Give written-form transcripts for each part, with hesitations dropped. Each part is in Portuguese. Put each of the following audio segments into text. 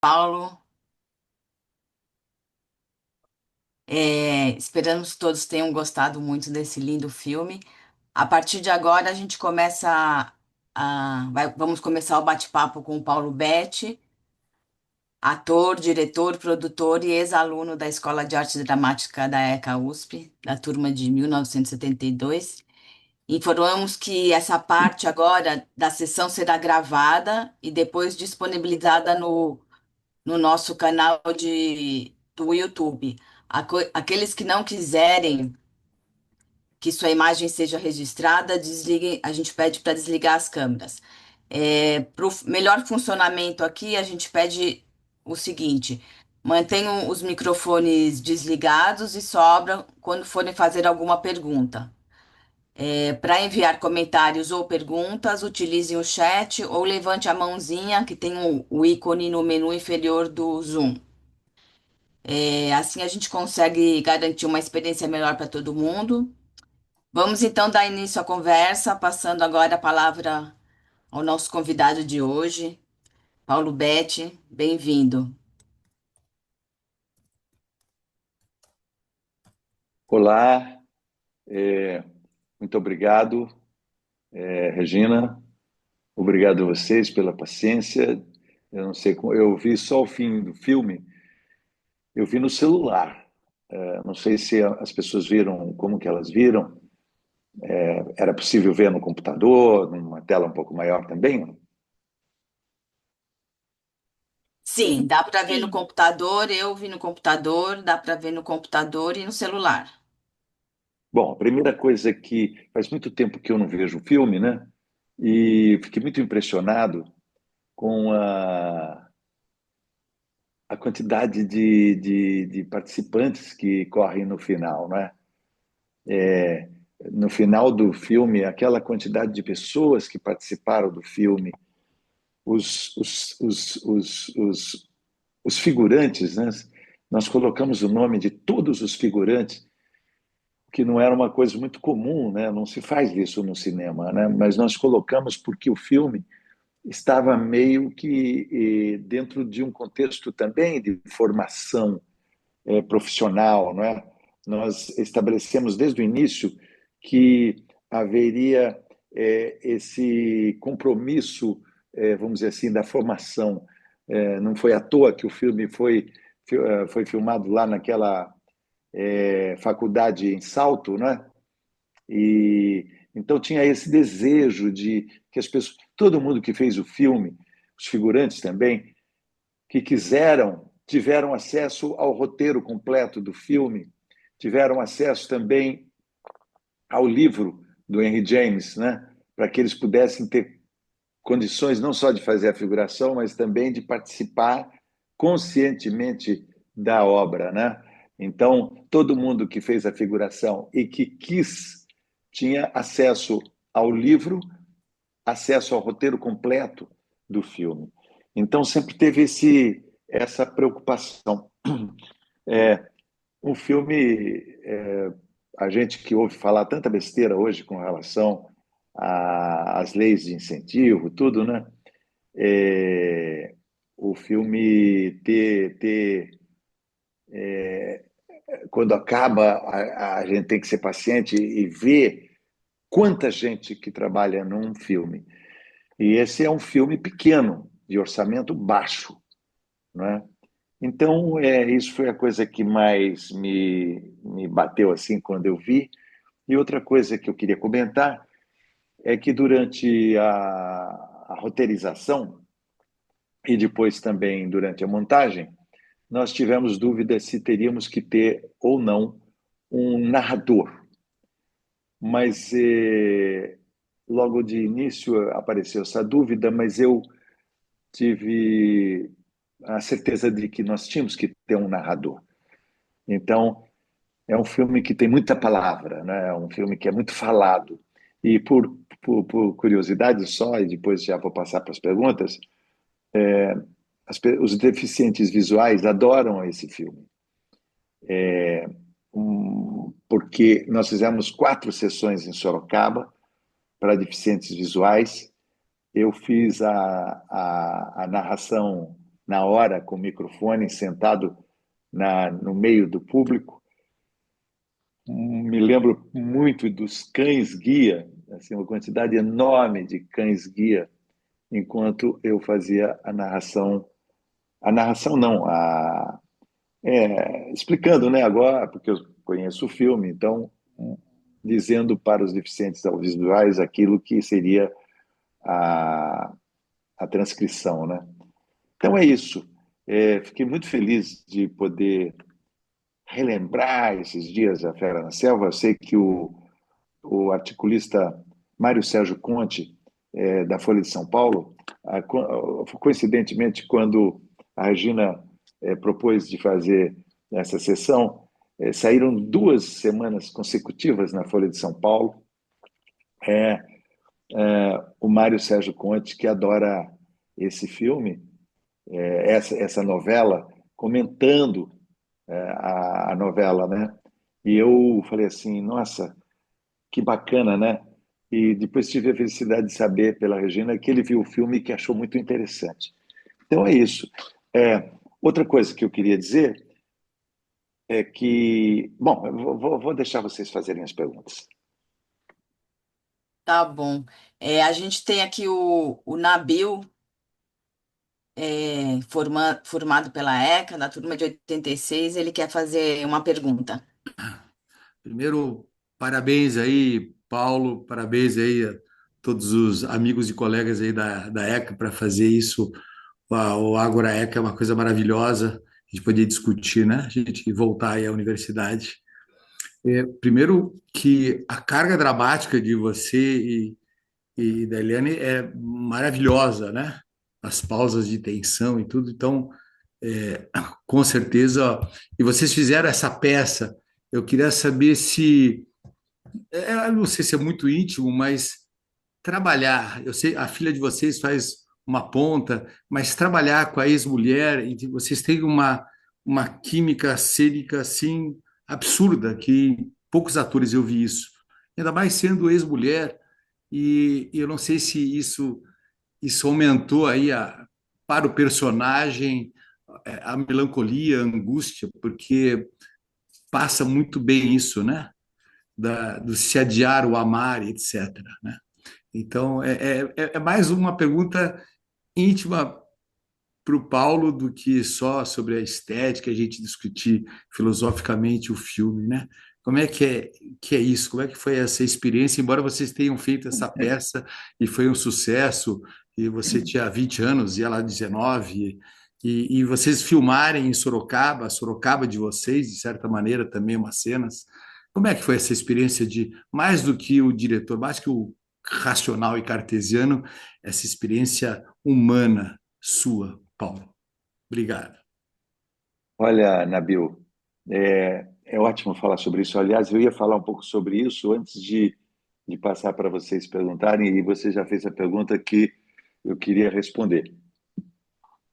Paulo. Esperamos que todos tenham gostado muito desse lindo filme. A partir de agora, a gente vamos começar o bate-papo com o Paulo Betti, ator, diretor, produtor e ex-aluno da Escola de Arte Dramática da ECA USP, da turma de 1972. Informamos que essa parte agora da sessão será gravada e depois disponibilizada no nosso canal do YouTube. Aqueles que não quiserem que sua imagem seja registrada, desliguem, a gente pede para desligar as câmeras. Para o melhor funcionamento aqui, a gente pede o seguinte: mantenham os microfones desligados e só abram quando forem fazer alguma pergunta. Para enviar comentários ou perguntas, utilize o chat ou levante a mãozinha que tem o ícone no menu inferior do Zoom. Assim a gente consegue garantir uma experiência melhor para todo mundo. Vamos então dar início à conversa, passando agora a palavra ao nosso convidado de hoje, Paulo Betti. Bem-vindo. Olá, muito obrigado, Regina. Obrigado a vocês pela paciência. Eu não sei como, eu vi só o fim do filme, eu vi no celular. Não sei se as pessoas viram, como que elas viram. Era possível ver no computador, numa tela um pouco maior também? Sim, dá para ver no computador, eu vi no computador, dá para ver no computador e no celular. Bom, a primeira coisa é que faz muito tempo que eu não vejo o filme, né? E fiquei muito impressionado com a quantidade de participantes que correm no final, né? No final do filme, aquela quantidade de pessoas que participaram do filme, os, os, os, os, os, os figurantes, né? Nós colocamos o nome de todos os figurantes, que não era uma coisa muito comum, né? Não se faz isso no cinema, né? Mas nós colocamos porque o filme estava meio que dentro de um contexto também de formação profissional, não é? Nós estabelecemos desde o início que haveria esse compromisso, vamos dizer assim, da formação. Não foi à toa que o filme foi filmado lá naquela faculdade em Salto, né? E então tinha esse desejo de que as pessoas, todo mundo que fez o filme, os figurantes também, que tiveram acesso ao roteiro completo do filme, tiveram acesso também ao livro do Henry James, né? Para que eles pudessem ter condições não só de fazer a figuração, mas também de participar conscientemente da obra, né? Então, todo mundo que fez a figuração e que quis tinha acesso ao livro, acesso ao roteiro completo do filme. Então, sempre teve essa preocupação. É, um filme, a gente que ouve falar tanta besteira hoje com relação às leis de incentivo, tudo, né? É, o filme quando acaba, a gente tem que ser paciente e ver quanta gente que trabalha num filme. E esse é um filme pequeno, de orçamento baixo, não é? Então, isso foi a coisa que mais me bateu assim quando eu vi. E outra coisa que eu queria comentar é que durante a roteirização e depois também durante a montagem, nós tivemos dúvidas se teríamos que ter ou não um narrador. Mas logo de início apareceu essa dúvida, mas eu tive a certeza de que nós tínhamos que ter um narrador. Então, é um filme que tem muita palavra, né? É um filme que é muito falado. E por curiosidade só, e depois já vou passar para as perguntas, os deficientes visuais adoram esse filme. Porque nós fizemos 4 sessões em Sorocaba para deficientes visuais. Eu fiz a narração na hora com o microfone, sentado no meio do público. Me lembro muito dos cães-guia, assim, uma quantidade enorme de cães-guia, enquanto eu fazia a narração não, explicando, né, agora, porque eu conheço o filme, então, dizendo para os deficientes audiovisuais aquilo que seria a, a transcrição, né? Então é isso. Fiquei muito feliz de poder relembrar esses dias a Fera na Selva. Eu sei que o articulista Mário Sérgio Conte, da Folha de São Paulo, coincidentemente, quando a Regina propôs de fazer essa sessão, saíram 2 semanas consecutivas na Folha de São Paulo. O Mário Sérgio Conte, que adora esse filme, essa novela, comentando a novela, né? E eu falei assim, nossa, que bacana, né? E depois tive a felicidade de saber pela Regina que ele viu o filme e que achou muito interessante. Então é isso. Outra coisa que eu queria dizer é que, bom, eu vou deixar vocês fazerem as perguntas. Tá bom. A gente tem aqui o Nabil, formado pela ECA, da turma de 86. Ele quer fazer uma pergunta. Primeiro, parabéns aí, Paulo, parabéns aí a todos os amigos e colegas aí da ECA para fazer isso. O Agora ECA é uma coisa maravilhosa, a gente poder discutir, né? A gente voltar aí à universidade. Primeiro, que a carga dramática de você e da Eliane é maravilhosa, né? As pausas de tensão e tudo. Então, com certeza, e vocês fizeram essa peça. Eu queria saber se eu não sei se é muito íntimo, mas trabalhar. Eu sei, a filha de vocês faz uma ponta, mas trabalhar com a ex-mulher, e vocês têm uma química cênica assim absurda, que poucos atores eu vi isso. Ainda mais sendo ex-mulher, e eu não sei se isso aumentou aí para o personagem a melancolia, a angústia, porque passa muito bem isso, né? Do se adiar o amar, etc. Né? Então, é mais uma pergunta íntima para o Paulo do que só sobre a estética, a gente discutir filosoficamente o filme, né? Como é que é isso? Como é que foi essa experiência? Embora vocês tenham feito essa peça e foi um sucesso, e você tinha 20 anos e ela 19, e vocês filmarem em Sorocaba, a Sorocaba de vocês, de certa maneira, também umas cenas. Como é que foi essa experiência de, mais do que o diretor, mais que o racional e cartesiano, essa experiência humana sua, Paulo? Obrigado. Olha, Nabil, é ótimo falar sobre isso. Aliás, eu ia falar um pouco sobre isso antes de passar para vocês perguntarem, e você já fez a pergunta que eu queria responder.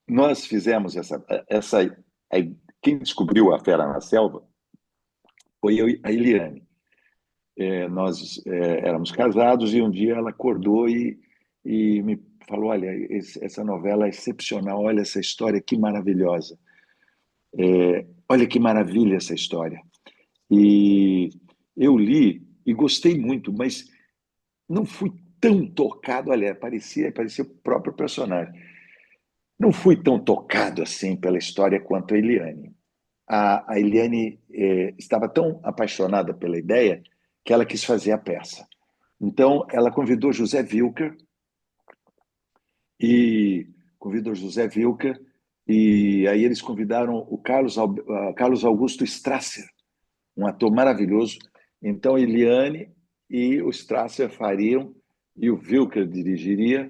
Nós fizemos quem descobriu a Fera na Selva foi eu e a Eliane. Nós éramos casados e um dia ela acordou e me falou: olha, essa novela é excepcional, olha essa história que maravilhosa. Olha que maravilha essa história. E eu li e gostei muito, mas não fui tão tocado. Olha, parecia o próprio personagem. Não fui tão tocado assim pela história quanto a Eliane. A Eliane estava tão apaixonada pela ideia que ela quis fazer a peça. Então, ela e convidou José Wilker, e aí eles convidaram o Carlos Augusto Strasser, um ator maravilhoso. Então, Eliane e o Strasser fariam, e o Wilker dirigiria.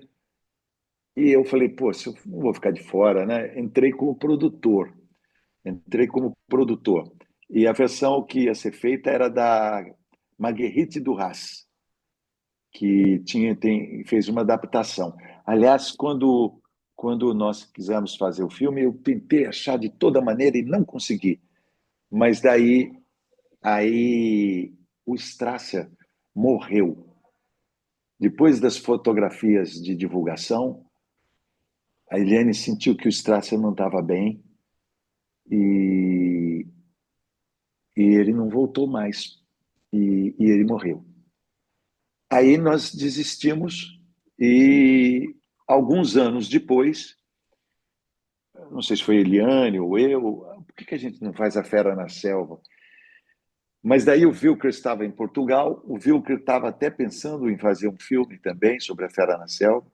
E eu falei, pô, se eu não vou ficar de fora, né? Entrei como produtor. E a versão que ia ser feita era da Marguerite Duras, que fez uma adaptação. Aliás, quando nós quisemos fazer o filme, eu tentei achar de toda maneira e não consegui. Mas aí o Strasser morreu. Depois das fotografias de divulgação, A Eliane sentiu que o Strasser não estava bem e, e ele não voltou mais. E ele morreu. Aí nós desistimos e alguns anos depois, não sei se foi Eliane ou eu, por que a gente não faz a Fera na Selva? Mas daí o Wilker estava em Portugal, o Wilker estava até pensando em fazer um filme também sobre a Fera na Selva,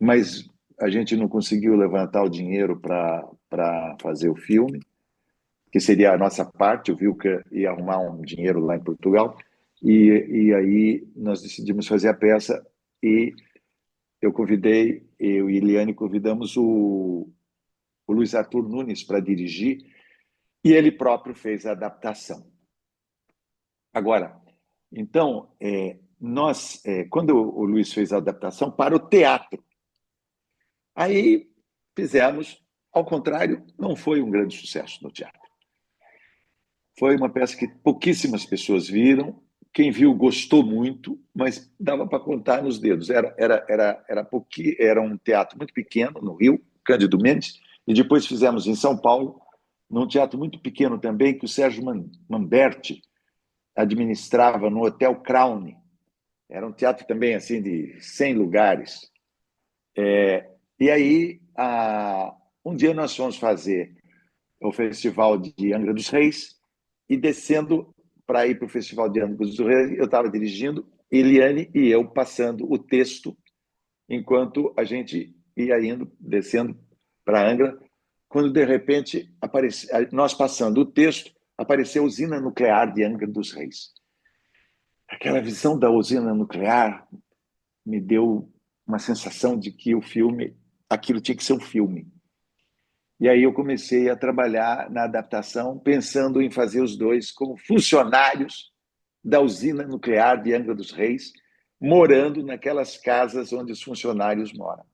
mas a gente não conseguiu levantar o dinheiro para fazer o filme, que seria a nossa parte, o Wilker ia arrumar um dinheiro lá em Portugal, e aí nós decidimos fazer a peça e eu e Eliane convidamos o Luiz Arthur Nunes para dirigir e ele próprio fez a adaptação. Agora, então, quando o Luiz fez a adaptação para o teatro, aí fizemos, ao contrário, não foi um grande sucesso no teatro. Foi uma peça que pouquíssimas pessoas viram, quem viu gostou muito, mas dava para contar nos dedos. Era um teatro muito pequeno, no Rio, Cândido Mendes, e depois fizemos em São Paulo, num teatro muito pequeno também, que o Sérgio Manberti administrava no Hotel Crown. Era um teatro também assim de 100 lugares. E aí, um dia nós fomos fazer o Festival de Angra dos Reis e descendo para ir para o Festival de Angra dos Reis, eu estava dirigindo, Eliane e eu passando o texto enquanto a gente ia indo, descendo para Angra, quando de repente nós passando o texto, apareceu a usina nuclear de Angra dos Reis. Aquela visão da usina nuclear me deu uma sensação de que aquilo tinha que ser um filme. E aí eu comecei a trabalhar na adaptação, pensando em fazer os dois como funcionários da usina nuclear de Angra dos Reis, morando naquelas casas onde os funcionários moram.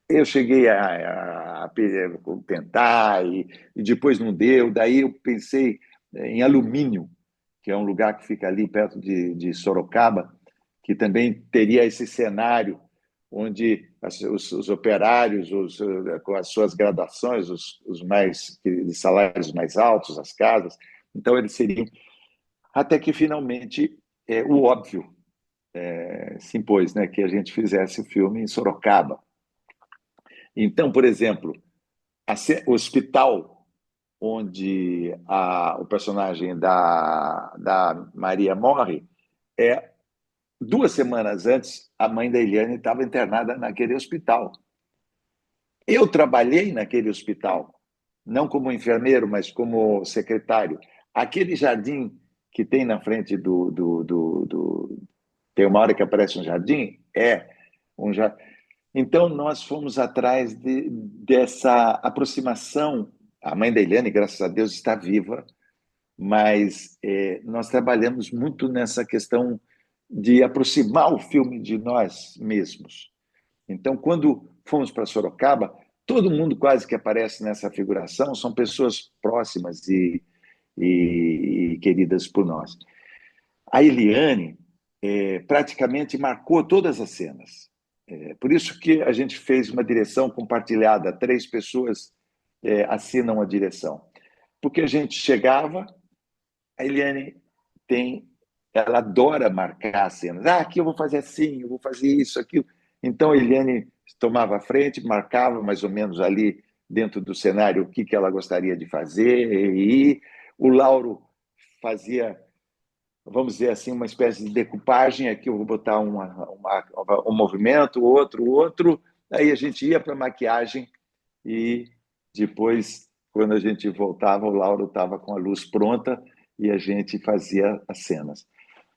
Eu cheguei a tentar e depois não deu. Daí eu pensei em Alumínio, que é um lugar que fica ali perto de Sorocaba, que também teria esse cenário onde os operários, com as suas graduações, os mais de salários mais altos, as casas, então eles seriam. Até que finalmente o óbvio se impôs, né, que a gente fizesse o filme em Sorocaba. Então, por exemplo, o hospital onde o personagem da Maria morre, 2 semanas antes, a mãe da Eliane estava internada naquele hospital. Eu trabalhei naquele hospital, não como enfermeiro, mas como secretário. Aquele jardim que tem na frente tem uma hora que aparece um jardim, um jardim. Então, nós fomos atrás dessa aproximação. A mãe da Eliane, graças a Deus, está viva, mas nós trabalhamos muito nessa questão de aproximar o filme de nós mesmos. Então, quando fomos para Sorocaba, todo mundo quase que aparece nessa figuração são pessoas próximas e queridas por nós. A Eliane praticamente marcou todas as cenas. Por isso que a gente fez uma direção compartilhada, 3 pessoas assinam a direção. Porque a gente chegava, a Eliane ela adora marcar as cenas. Aqui eu vou fazer assim, eu vou fazer isso, aquilo. Então a Eliane tomava a frente, marcava mais ou menos ali dentro do cenário o que ela gostaria de fazer, e o Lauro fazia, vamos dizer assim, uma espécie de decupagem. Aqui eu vou botar um movimento, outro. Aí a gente ia para a maquiagem e depois, quando a gente voltava, o Lauro estava com a luz pronta e a gente fazia as cenas.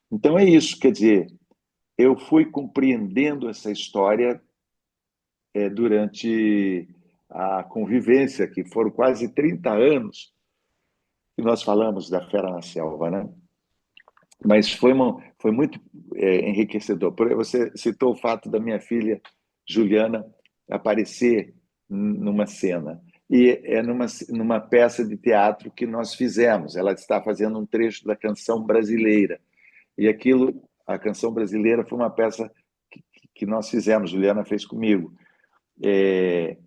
Então é isso, quer dizer, eu fui compreendendo essa história durante a convivência, que foram quase 30 anos que nós falamos da Fera na Selva, né? Mas foi muito enriquecedor. Você citou o fato da minha filha Juliana aparecer numa cena. E é numa peça de teatro que nós fizemos. Ela está fazendo um trecho da Canção Brasileira. E a Canção Brasileira foi uma peça que nós fizemos, Juliana fez comigo. É,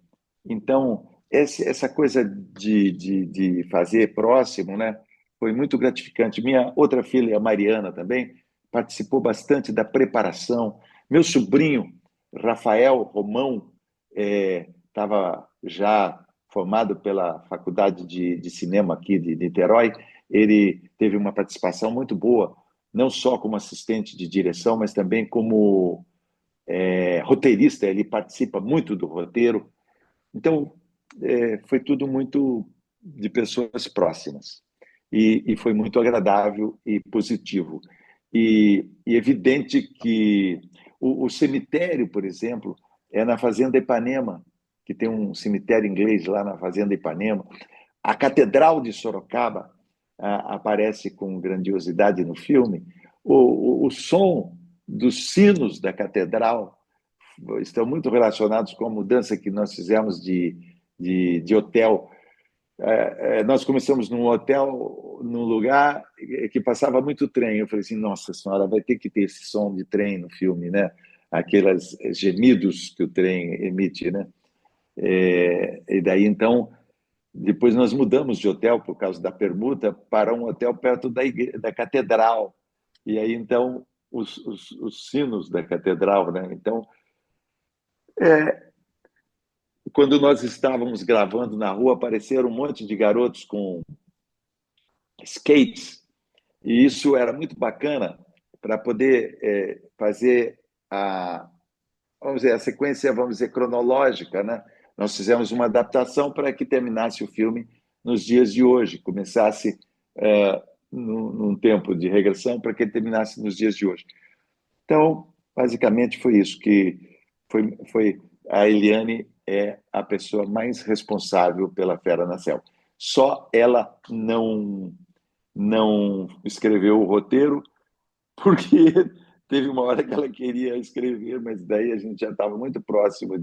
então, essa coisa de fazer próximo, né, foi muito gratificante. Minha outra filha, a Mariana, também participou bastante da preparação. Meu sobrinho, Rafael Romão, estava já formado pela Faculdade de Cinema aqui de Niterói. Ele teve uma participação muito boa, não só como assistente de direção, mas também como roteirista. Ele participa muito do roteiro. Então, foi tudo muito de pessoas próximas. E foi muito agradável e positivo. E evidente que o cemitério, por exemplo, é na Fazenda Ipanema, que tem um cemitério inglês lá na Fazenda Ipanema. A Catedral de Sorocaba aparece com grandiosidade no filme. O som dos sinos da catedral estão muito relacionados com a mudança que nós fizemos de hotel. Nós começamos num hotel, num lugar que passava muito trem. Eu falei assim, nossa senhora, vai ter que ter esse som de trem no filme, né? Aqueles gemidos que o trem emite, né? E daí, então, depois nós mudamos de hotel por causa da permuta para um hotel perto da catedral. E aí, então, os sinos da catedral, né? Então, quando nós estávamos gravando na rua, apareceram um monte de garotos com skates, e isso era muito bacana para poder fazer vamos dizer, a sequência, vamos dizer, cronológica, né? Nós fizemos uma adaptação para que terminasse o filme nos dias de hoje, começasse num tempo de regressão para que ele terminasse nos dias de hoje. Então, basicamente foi isso, que foi a Eliane é a pessoa mais responsável pela Fera na Selva. Só ela não escreveu o roteiro, porque teve uma hora que ela queria escrever, mas daí a gente já estava muito próximo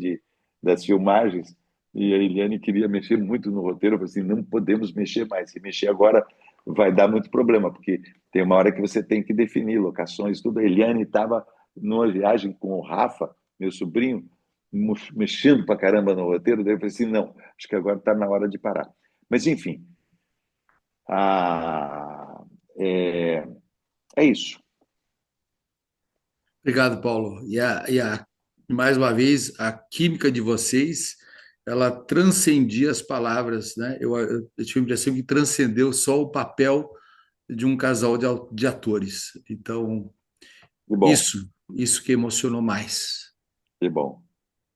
das filmagens, e a Eliane queria mexer muito no roteiro. Eu falei assim, não podemos mexer mais, se mexer agora vai dar muito problema, porque tem uma hora que você tem que definir locações, tudo. A Eliane estava numa viagem com o Rafa, meu sobrinho, mexendo para caramba no roteiro, daí eu falei assim, não, acho que agora está na hora de parar. Mas, enfim, ah, é, é isso. Obrigado, Paulo. Mais uma vez, a química de vocês, ela transcendia as palavras, né? Eu tive a impressão que transcendeu só o papel de um casal de atores. Então, Que bom, isso que emocionou mais. que bom.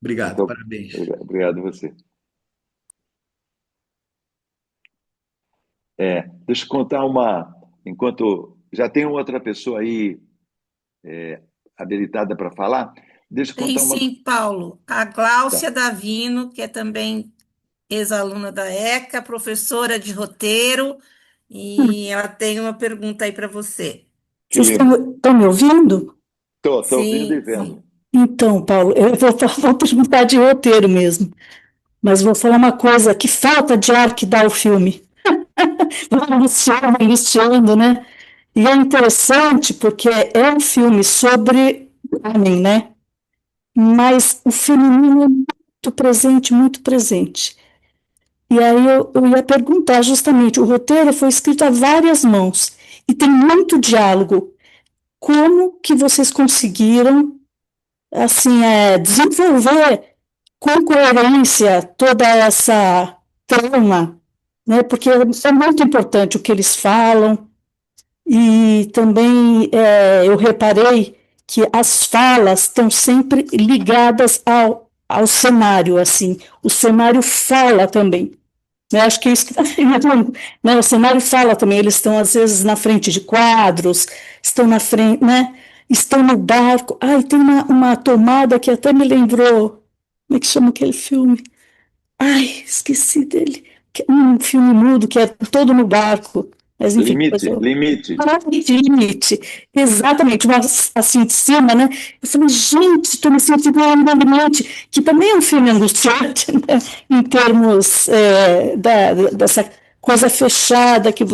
Obrigado, Então, parabéns. obrigado a você. Deixa eu contar enquanto já tem outra pessoa aí habilitada para falar, deixa eu Tem contar uma. sim, Paulo. A Tá, Gláucia Davino, que é também ex-aluna da ECA, professora de roteiro, e ela tem uma pergunta aí para você. que Vocês lindo. estão me ouvindo? Estou ouvindo e Sim, vendo. sim. Então, Paulo, eu vou perguntar de roteiro mesmo, mas vou falar uma coisa, que falta de ar que dá o filme. Vai angustiando, né? E é interessante porque é um filme sobre homem, né? Mas o feminino é muito presente, muito presente. E aí eu ia perguntar justamente, o roteiro foi escrito a várias mãos e tem muito diálogo. Como que vocês conseguiram assim, desenvolver com coerência toda essa trama, né? Porque é muito importante o que eles falam, e também eu reparei que as falas estão sempre ligadas ao cenário, assim, o cenário fala também. Né? Acho que é isso que está ficando, né? O cenário fala também, eles estão às vezes na frente de quadros, estão na frente, né? Estão no barco. Ai, tem uma tomada que até me lembrou. Como é que chama aquele filme? Ai, esqueci dele. Um filme mudo que é todo no barco. Mas enfim, depois Limite, eu. limite. Ah, limite. Exatamente, uma assim de cima, né? Eu falei, gente, estou me sentindo no limite, que também é um filme angustiante, né? Em termos dessa coisa fechada que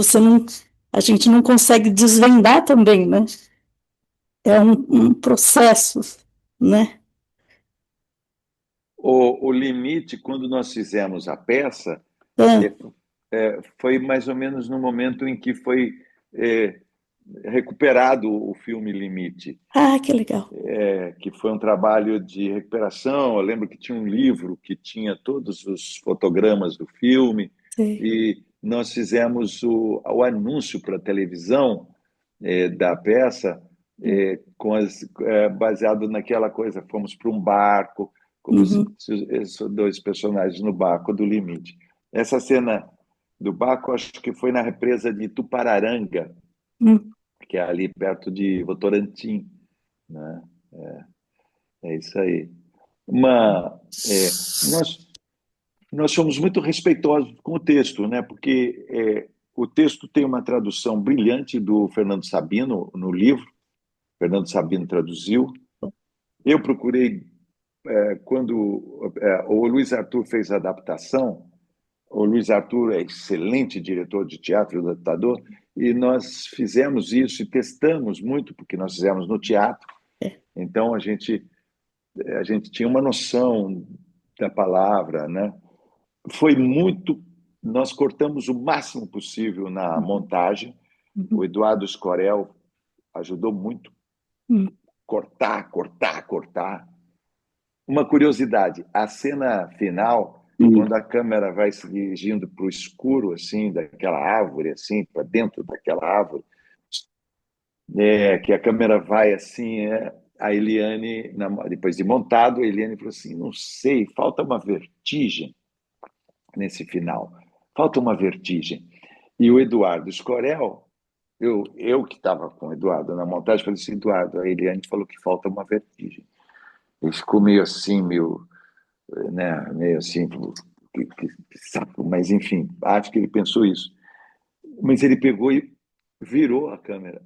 a gente não consegue desvendar também, né? É um processo, né? O limite, quando nós fizemos a peça, Ah, foi mais ou menos no momento em que foi é, recuperado o filme Limite, que legal. que foi um trabalho de recuperação. Eu lembro que tinha um livro que tinha todos os fotogramas do filme, Sei. e nós fizemos o anúncio para a televisão da peça, baseado naquela coisa. Fomos para um barco, como se Uhum. esses dois personagens no barco do Limite. Essa cena do barco, acho que foi na represa de Tupararanga, Hum. que é ali perto de Votorantim, né? É isso aí. Uma, nós, nós somos muito respeitosos com o texto, né? Porque o texto tem uma tradução brilhante do Fernando Sabino no livro. Fernando Sabino traduziu. Eu procurei, quando o Luiz Arthur fez a adaptação. O Luiz Arthur é excelente diretor de teatro e adaptador, e nós fizemos isso e testamos muito, porque nós fizemos no teatro. É. Então a gente tinha uma noção da palavra, né? Foi muito. Nós cortamos o máximo possível na montagem. O Uhum. Eduardo Escorel ajudou muito. Hum. Cortar, cortar, cortar. Uma curiosidade: a cena final, quando a câmera vai se dirigindo para o escuro, assim, daquela árvore, assim, para dentro daquela árvore, que a câmera vai assim, a Eliane, depois de montado, a Eliane falou assim: não sei, falta uma vertigem nesse final, falta uma vertigem. E o Eduardo Escorel, eu que estava com o Eduardo na montagem, falei assim: Eduardo, a Eliane falou que falta uma vertigem. Ele ficou meio assim, meio assim, que saco, mas enfim, acho que ele pensou isso. Mas ele pegou e virou a câmera.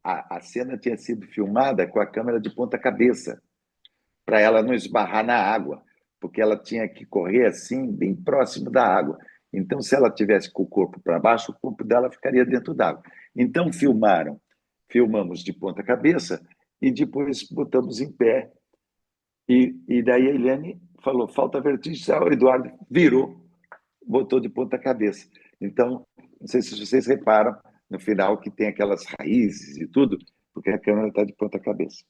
A cena tinha sido filmada com a câmera de ponta cabeça, para ela não esbarrar na água, porque ela tinha que correr assim, bem próximo da água. Então, se ela tivesse com o corpo para baixo, o corpo dela ficaria dentro d'água. Então, filmamos de ponta cabeça e depois botamos em pé. E daí a Eliane falou: falta vertigem. O Eduardo virou, botou de ponta cabeça. Então, não sei se vocês reparam no final que tem aquelas raízes e tudo, porque a câmera está de ponta cabeça.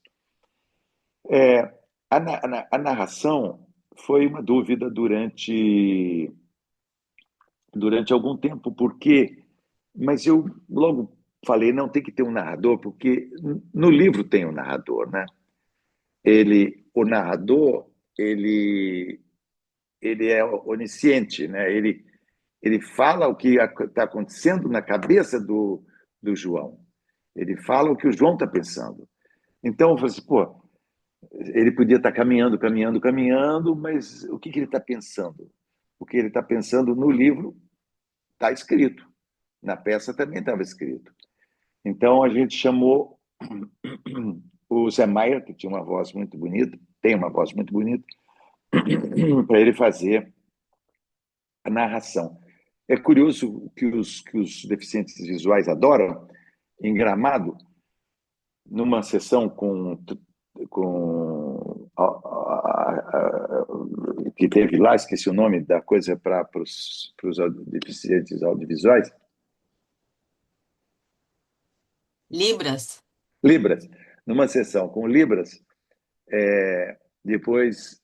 A narração foi uma dúvida durante algum tempo, mas eu logo falei: não, tem que ter um narrador, porque no livro tem um narrador, né? O narrador, ele é onisciente, né? Ele fala o que está acontecendo na cabeça do João. Ele fala o que o João está pensando. Então, eu falei assim: pô, ele podia estar caminhando, caminhando, caminhando, mas o que ele está pensando? O que ele está pensando no livro está escrito. Na peça também estava escrito. Então, a gente chamou o Zé Maier, que tinha uma voz muito bonita, tem uma voz muito bonita, para ele fazer a narração. É curioso que os deficientes visuais adoram. Em Gramado, numa sessão que teve lá, esqueci o nome da coisa para os deficientes audiovisuais, Libras? Libras. Numa sessão com Libras, depois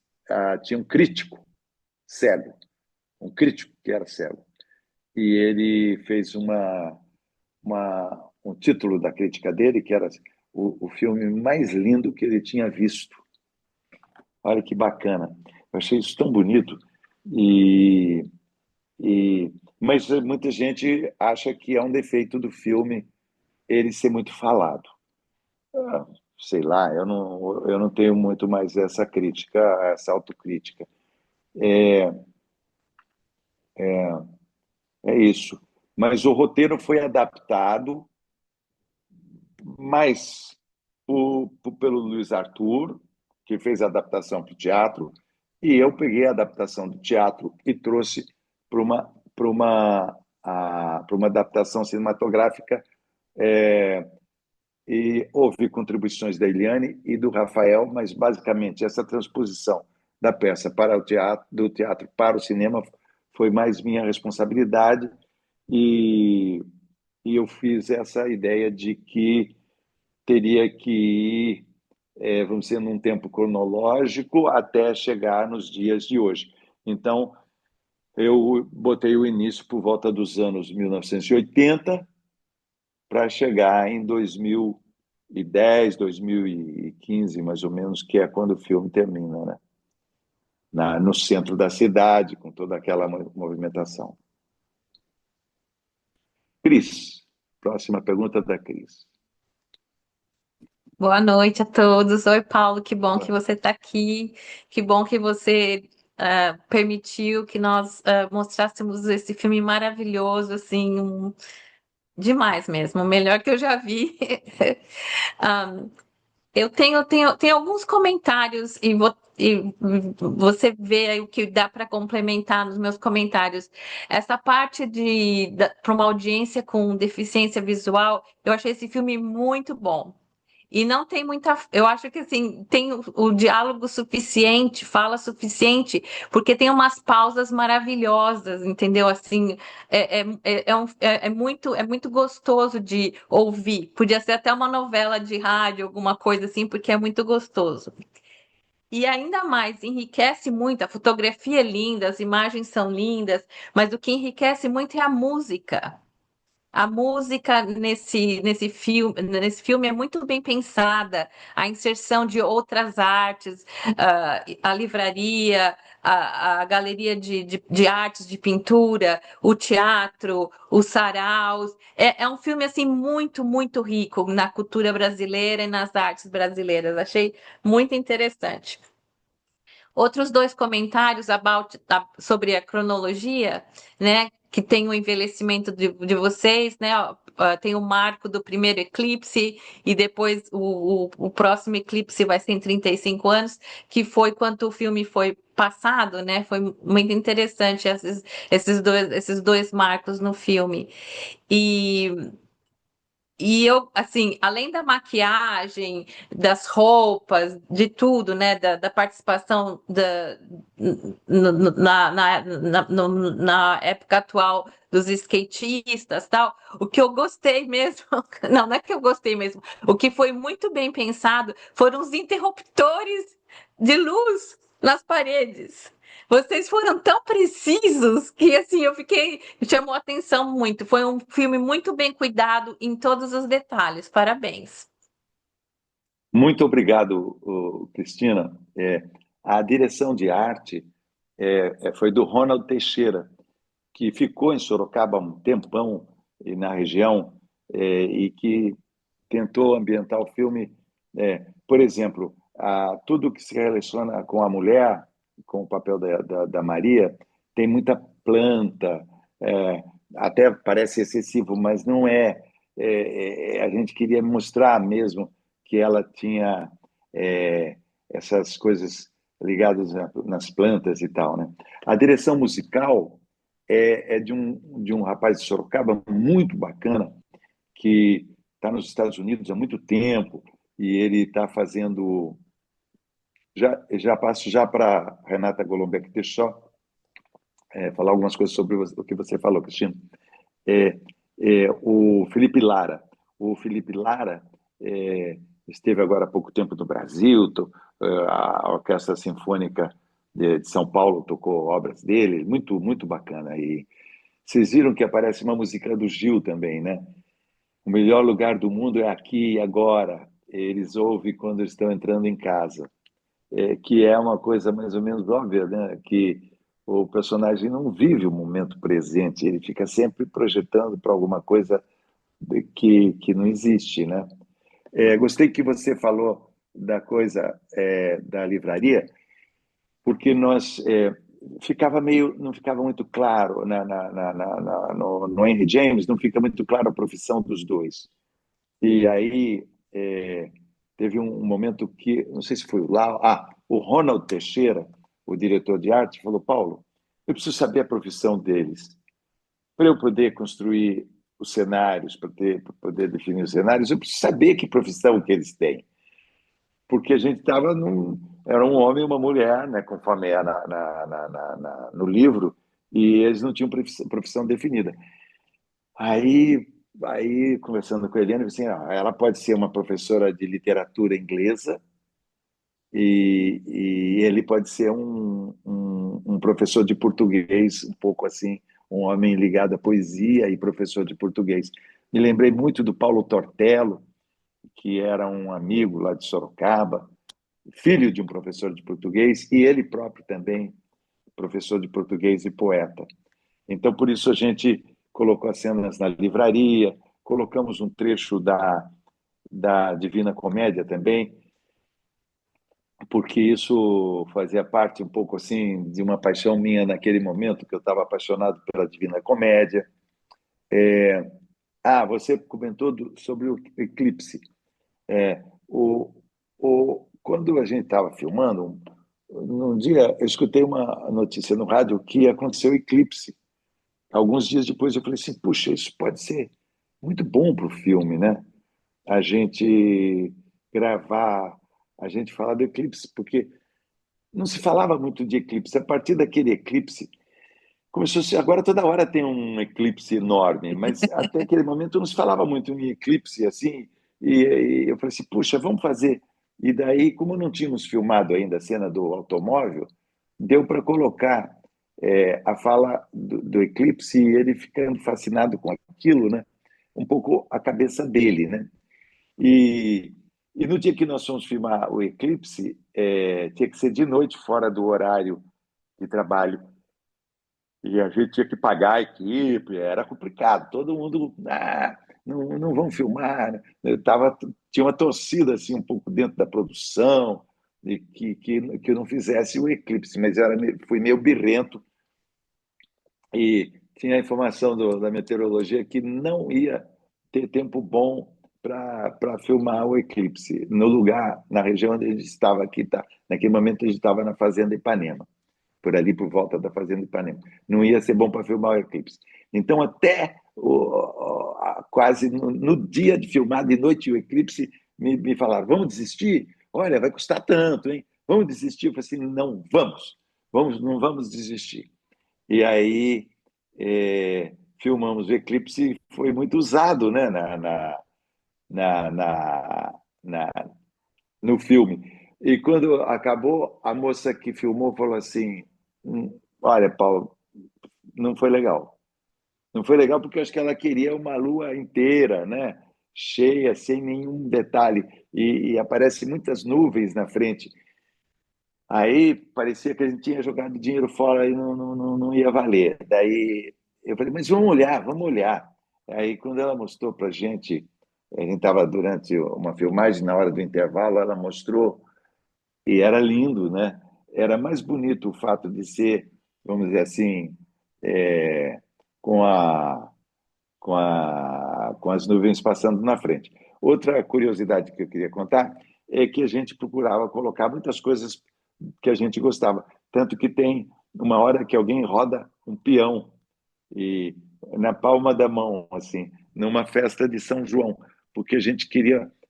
tinha um crítico cego, um crítico que era cego, e ele fez um título da crítica dele, que era o filme mais lindo que ele tinha visto. Olha que bacana. Eu achei isso tão bonito. E, mas muita gente acha que é um defeito do filme ele ser muito falado. Sei lá, eu não tenho muito mais essa crítica, essa autocrítica. É isso. Mas o roteiro foi adaptado mais pelo Luiz Arthur, que fez a adaptação para o teatro, e eu peguei a adaptação do teatro e trouxe para uma adaptação cinematográfica. E houve contribuições da Eliane e do Rafael, mas basicamente essa transposição da peça para o teatro, do teatro para o cinema foi mais minha responsabilidade e, e eu fiz essa ideia de que teria que ir, vamos dizer, num tempo cronológico até chegar nos dias de hoje. Então, eu botei o início por volta dos anos 1980 para chegar em 2010, 2015, mais ou menos, que é quando o filme termina, né? No centro da cidade, com toda aquela movimentação. Cris, próxima pergunta da Cris. Boa noite a todos. Oi, Paulo, que bom que você está aqui. Que bom que você permitiu que nós mostrássemos esse filme maravilhoso, assim, demais mesmo, o melhor que eu já vi. Ah, eu tenho alguns comentários e você vê aí o que dá para complementar nos meus comentários. Essa parte para uma audiência com deficiência visual, eu achei esse filme muito bom. E não tem muita. Eu acho que assim, tem o diálogo suficiente, fala suficiente, porque tem umas pausas maravilhosas, entendeu? Assim, é muito gostoso de ouvir. Podia ser até uma novela de rádio, alguma coisa assim, porque é muito gostoso. E ainda mais, enriquece muito, a fotografia é linda, as imagens são lindas, mas o que enriquece muito é a música. A música nesse filme é muito bem pensada, a inserção de outras artes, a livraria, a galeria de artes, de pintura, o teatro, os saraus. É um filme assim muito, muito rico na cultura brasileira e nas artes brasileiras. Achei muito interessante. Outros dois comentários sobre a cronologia, né? Que tem o envelhecimento de vocês, né? Tem o marco do primeiro eclipse, e depois o próximo eclipse vai ser em 35 anos, que foi quando o filme foi passado, né? Foi muito interessante esses dois marcos no filme. E eu, assim, além da maquiagem, das roupas, de tudo, né, da participação na época atual dos skatistas, tal, o que eu gostei mesmo, não é que eu gostei mesmo, o que foi muito bem pensado foram os interruptores de luz nas paredes. Vocês foram tão precisos que assim chamou a atenção muito. Foi um filme muito bem cuidado em todos os detalhes. Parabéns. Muito obrigado, Cristina. A direção de arte foi do Ronald Teixeira, que ficou em Sorocaba há um tempão e na região e que tentou ambientar o filme, por exemplo, tudo que se relaciona com a mulher, com o papel da Maria, tem muita planta, até parece excessivo, mas não é. A gente queria mostrar mesmo que ela tinha essas coisas ligadas nas plantas e tal, né? A direção musical é de um rapaz de Sorocaba muito bacana, que está nos Estados Unidos há muito tempo, e ele está fazendo. Já passo já para Renata Golombek Techó falar algumas coisas sobre o que você falou, Cristina. É, o Felipe Lara. O Felipe Lara esteve agora há pouco tempo no Brasil, a Orquestra Sinfônica de São Paulo tocou obras dele, muito, muito bacana. E vocês viram que aparece uma música do Gil também, né? O melhor lugar do mundo é aqui e agora. Eles ouvem quando estão entrando em casa. Que é uma coisa mais ou menos óbvia, né? Que o personagem não vive o momento presente, ele fica sempre projetando para alguma coisa que não existe, né? Gostei que você falou da coisa da livraria, porque não ficava muito claro no Henry James, não fica muito claro a profissão dos dois. E aí teve um momento que, não sei se foi o Ronald Teixeira, o diretor de arte, falou: Paulo, eu preciso saber a profissão deles. Para eu poder construir os cenários, para poder definir os cenários, eu preciso saber que profissão que eles têm. porque a gente estava era um homem e uma mulher, né, conforme é no livro, e eles não tinham profissão definida. Aí, conversando com a Eliane, eu disse assim, ela pode ser uma professora de literatura inglesa e ele pode ser um professor de português, um pouco assim, um homem ligado à poesia e professor de português. Me lembrei muito do Paulo Tortello, que era um amigo lá de Sorocaba, filho de um professor de português, e ele próprio também, professor de português e poeta. Então, por isso, a gente colocou as cenas na livraria, colocamos um trecho da Divina Comédia também, porque isso fazia parte um pouco assim de uma paixão minha naquele momento, que eu estava apaixonado pela Divina Comédia. Você comentou sobre o eclipse. É, o, quando a gente estava filmando, num dia eu escutei uma notícia no rádio que aconteceu eclipse. Alguns dias depois eu falei assim, puxa, isso pode ser muito bom para o filme, né? A gente gravar, a gente falar do eclipse, porque não se falava muito de eclipse. A partir daquele eclipse, começou a ser, agora toda hora tem um eclipse enorme, mas até aquele momento não se falava muito em eclipse assim. E eu falei assim, puxa, vamos fazer. E daí, como não tínhamos filmado ainda a cena do automóvel, deu para colocar a fala do eclipse e ele ficando fascinado com aquilo, né? Um pouco a cabeça dele, né? E, e no dia que nós fomos filmar o eclipse, tinha que ser de noite, fora do horário de trabalho. E a gente tinha que pagar a equipe, era complicado. Todo mundo, não vão filmar, né? Tinha uma torcida assim, um pouco dentro da produção, de que eu não fizesse o eclipse, mas fui meio birrento e tinha a informação da meteorologia que não ia ter tempo bom para filmar o eclipse no lugar, na região onde a gente estava aqui, tá? Naquele momento a gente estava na Fazenda Ipanema, por ali por volta da Fazenda Ipanema. Não ia ser bom para filmar o eclipse. Então, até quase no dia de filmar, de noite, o eclipse, me falaram, vamos desistir? Olha, vai custar tanto, hein? Vamos desistir? Eu falei assim, não, não vamos desistir. E aí filmamos o eclipse e foi muito usado, né, na, na, na, no filme. E quando acabou, a moça que filmou falou assim: olha, Paulo, não foi legal. Não foi legal porque eu acho que ela queria uma lua inteira, né? Cheia, sem nenhum detalhe. E aparece muitas nuvens na frente. Aí parecia que a gente tinha jogado dinheiro fora e não ia valer. Daí eu falei, mas vamos olhar, vamos olhar. Aí quando ela mostrou para a gente estava durante uma filmagem, na hora do intervalo, ela mostrou e era lindo, né? Era mais bonito o fato de ser, vamos dizer assim, é, com com as nuvens passando na frente. Outra curiosidade que eu queria contar é que a gente procurava colocar muitas coisas que a gente gostava, tanto que tem uma hora que alguém roda um peão e na palma da mão, assim, numa festa de São João, porque a gente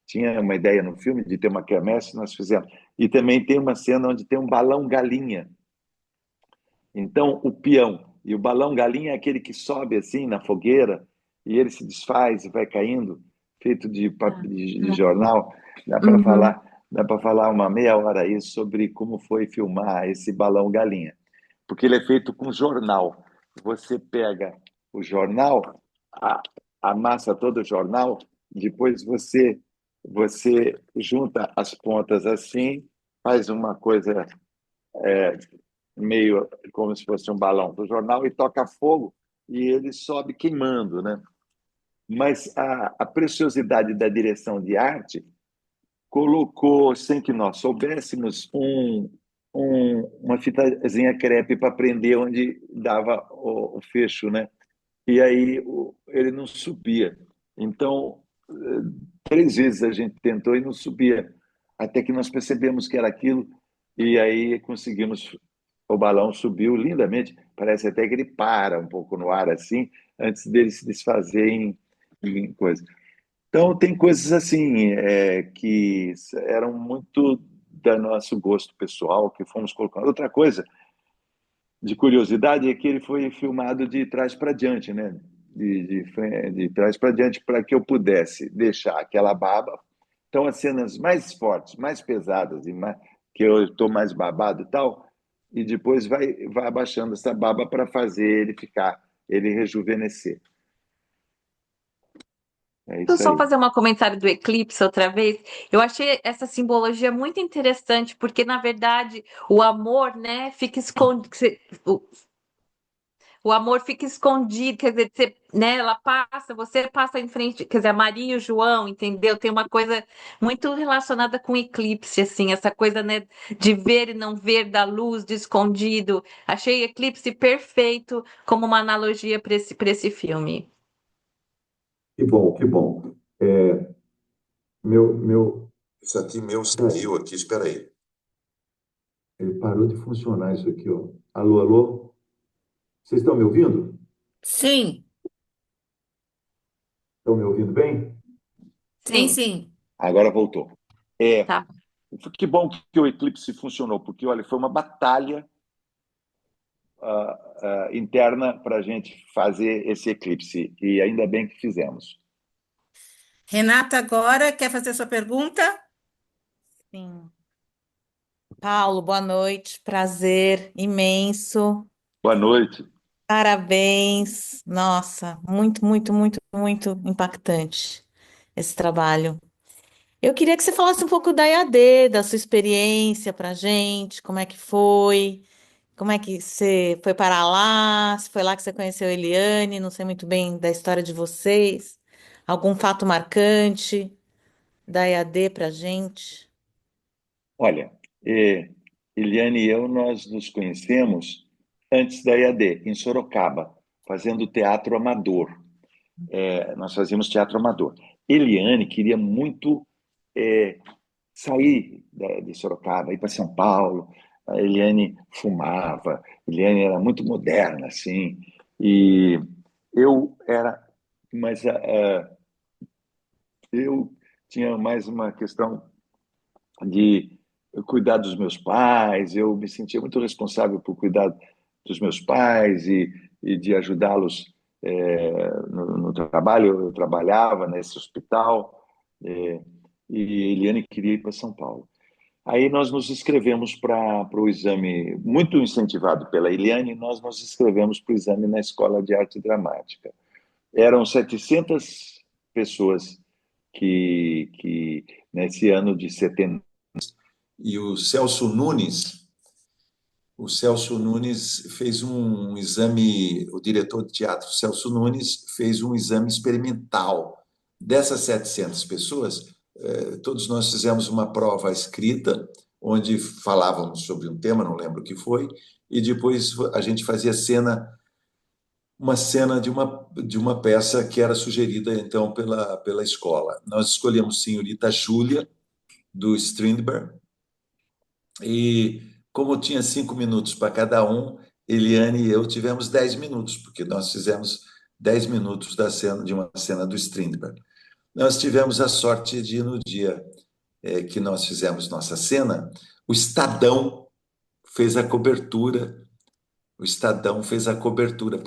tinha uma ideia no filme de ter uma quermesse, nós fizemos. E também tem uma cena onde tem um balão galinha. Então, o peão e o balão galinha é aquele que sobe assim na fogueira e ele se desfaz e vai caindo, feito de jornal. Uhum. Dá para falar uma meia hora aí sobre como foi filmar esse balão galinha, porque ele é feito com jornal. Você pega o jornal, amassa todo o jornal, depois você junta as pontas assim, faz uma coisa meio como se fosse um balão do jornal e toca fogo e ele sobe queimando, né? Mas a preciosidade da direção de arte colocou, sem que nós soubéssemos, uma fitazinha crepe para prender onde dava o fecho, né? E aí ele não subia. Então, 3 vezes a gente tentou e não subia, até que nós percebemos que era aquilo, e aí conseguimos. O balão subiu lindamente, parece até que ele para um pouco no ar assim, antes dele se desfazer em coisa. Então, tem coisas assim que eram muito do nosso gosto pessoal, que fomos colocando. Outra coisa de curiosidade é que ele foi filmado de trás para diante, né? De trás para diante, para que eu pudesse deixar aquela baba. Então, as cenas mais fortes, mais pesadas, que eu estou mais babado e tal, e depois vai abaixando essa baba para fazer ele rejuvenescer. É Eu isso só aí. fazer um comentário do eclipse outra vez. Eu achei essa simbologia muito interessante, porque na verdade o amor, né, fica escondido, o amor fica escondido, quer dizer, né, você passa em frente, quer dizer, a Maria e o João, entendeu? Tem uma coisa muito relacionada com o eclipse, assim, essa coisa, né, de ver e não ver, da luz, de escondido. Achei eclipse perfeito como uma analogia para esse filme. Que bom, que bom. Isso aqui meu saiu aqui, espera aí. Ele parou de funcionar isso aqui, ó. Alô, alô? Vocês estão me ouvindo? Sim, Estão me ouvindo bem? sim, Sim, sim. Agora voltou. É, tá. que bom que o eclipse funcionou, porque olha, foi uma batalha interna para a gente fazer esse eclipse, e ainda bem que fizemos. Renata, agora quer fazer sua pergunta? Sim. Paulo, boa noite. Prazer imenso. Boa noite. Parabéns. Nossa, muito, muito, muito, muito impactante esse trabalho. Eu queria que você falasse um pouco da EAD, da sua experiência pra gente, como é que foi, como é que você foi para lá, se foi lá que você conheceu a Eliane, não sei muito bem da história de vocês. Algum fato marcante da EAD pra gente? Olha, Eliane e eu, nós nos conhecemos antes da EAD, em Sorocaba, fazendo teatro amador. Nós fazíamos teatro amador. Eliane queria muito é, sair de Sorocaba, ir para São Paulo. A Eliane fumava, a Eliane era muito moderna, assim, e eu era, mas eu tinha mais uma questão de cuidar dos meus pais, eu me sentia muito responsável por cuidar dos meus pais e de ajudá-los no trabalho. Eu trabalhava nesse hospital, é, e Eliane queria ir para São Paulo. Aí nós nos inscrevemos para o exame, muito incentivado pela Eliane, nós nos inscrevemos para o exame na Escola de Arte Dramática. Eram 700 pessoas que nesse ano de 70. E o Celso Nunes fez um exame, o diretor de teatro, Celso Nunes, fez um exame experimental. Dessas 700 pessoas, todos nós fizemos uma prova escrita, onde falávamos sobre um tema, não lembro o que foi, e depois a gente fazia uma cena de uma peça que era sugerida, então, pela escola. Nós escolhemos Senhorita Júlia, do Strindberg, e como tinha 5 minutos para cada um, Eliane e eu tivemos 10 minutos, porque nós fizemos 10 minutos de uma cena do Strindberg. Nós tivemos a sorte de, no dia que nós fizemos nossa cena, o Estadão fez a cobertura. O Estadão fez a cobertura,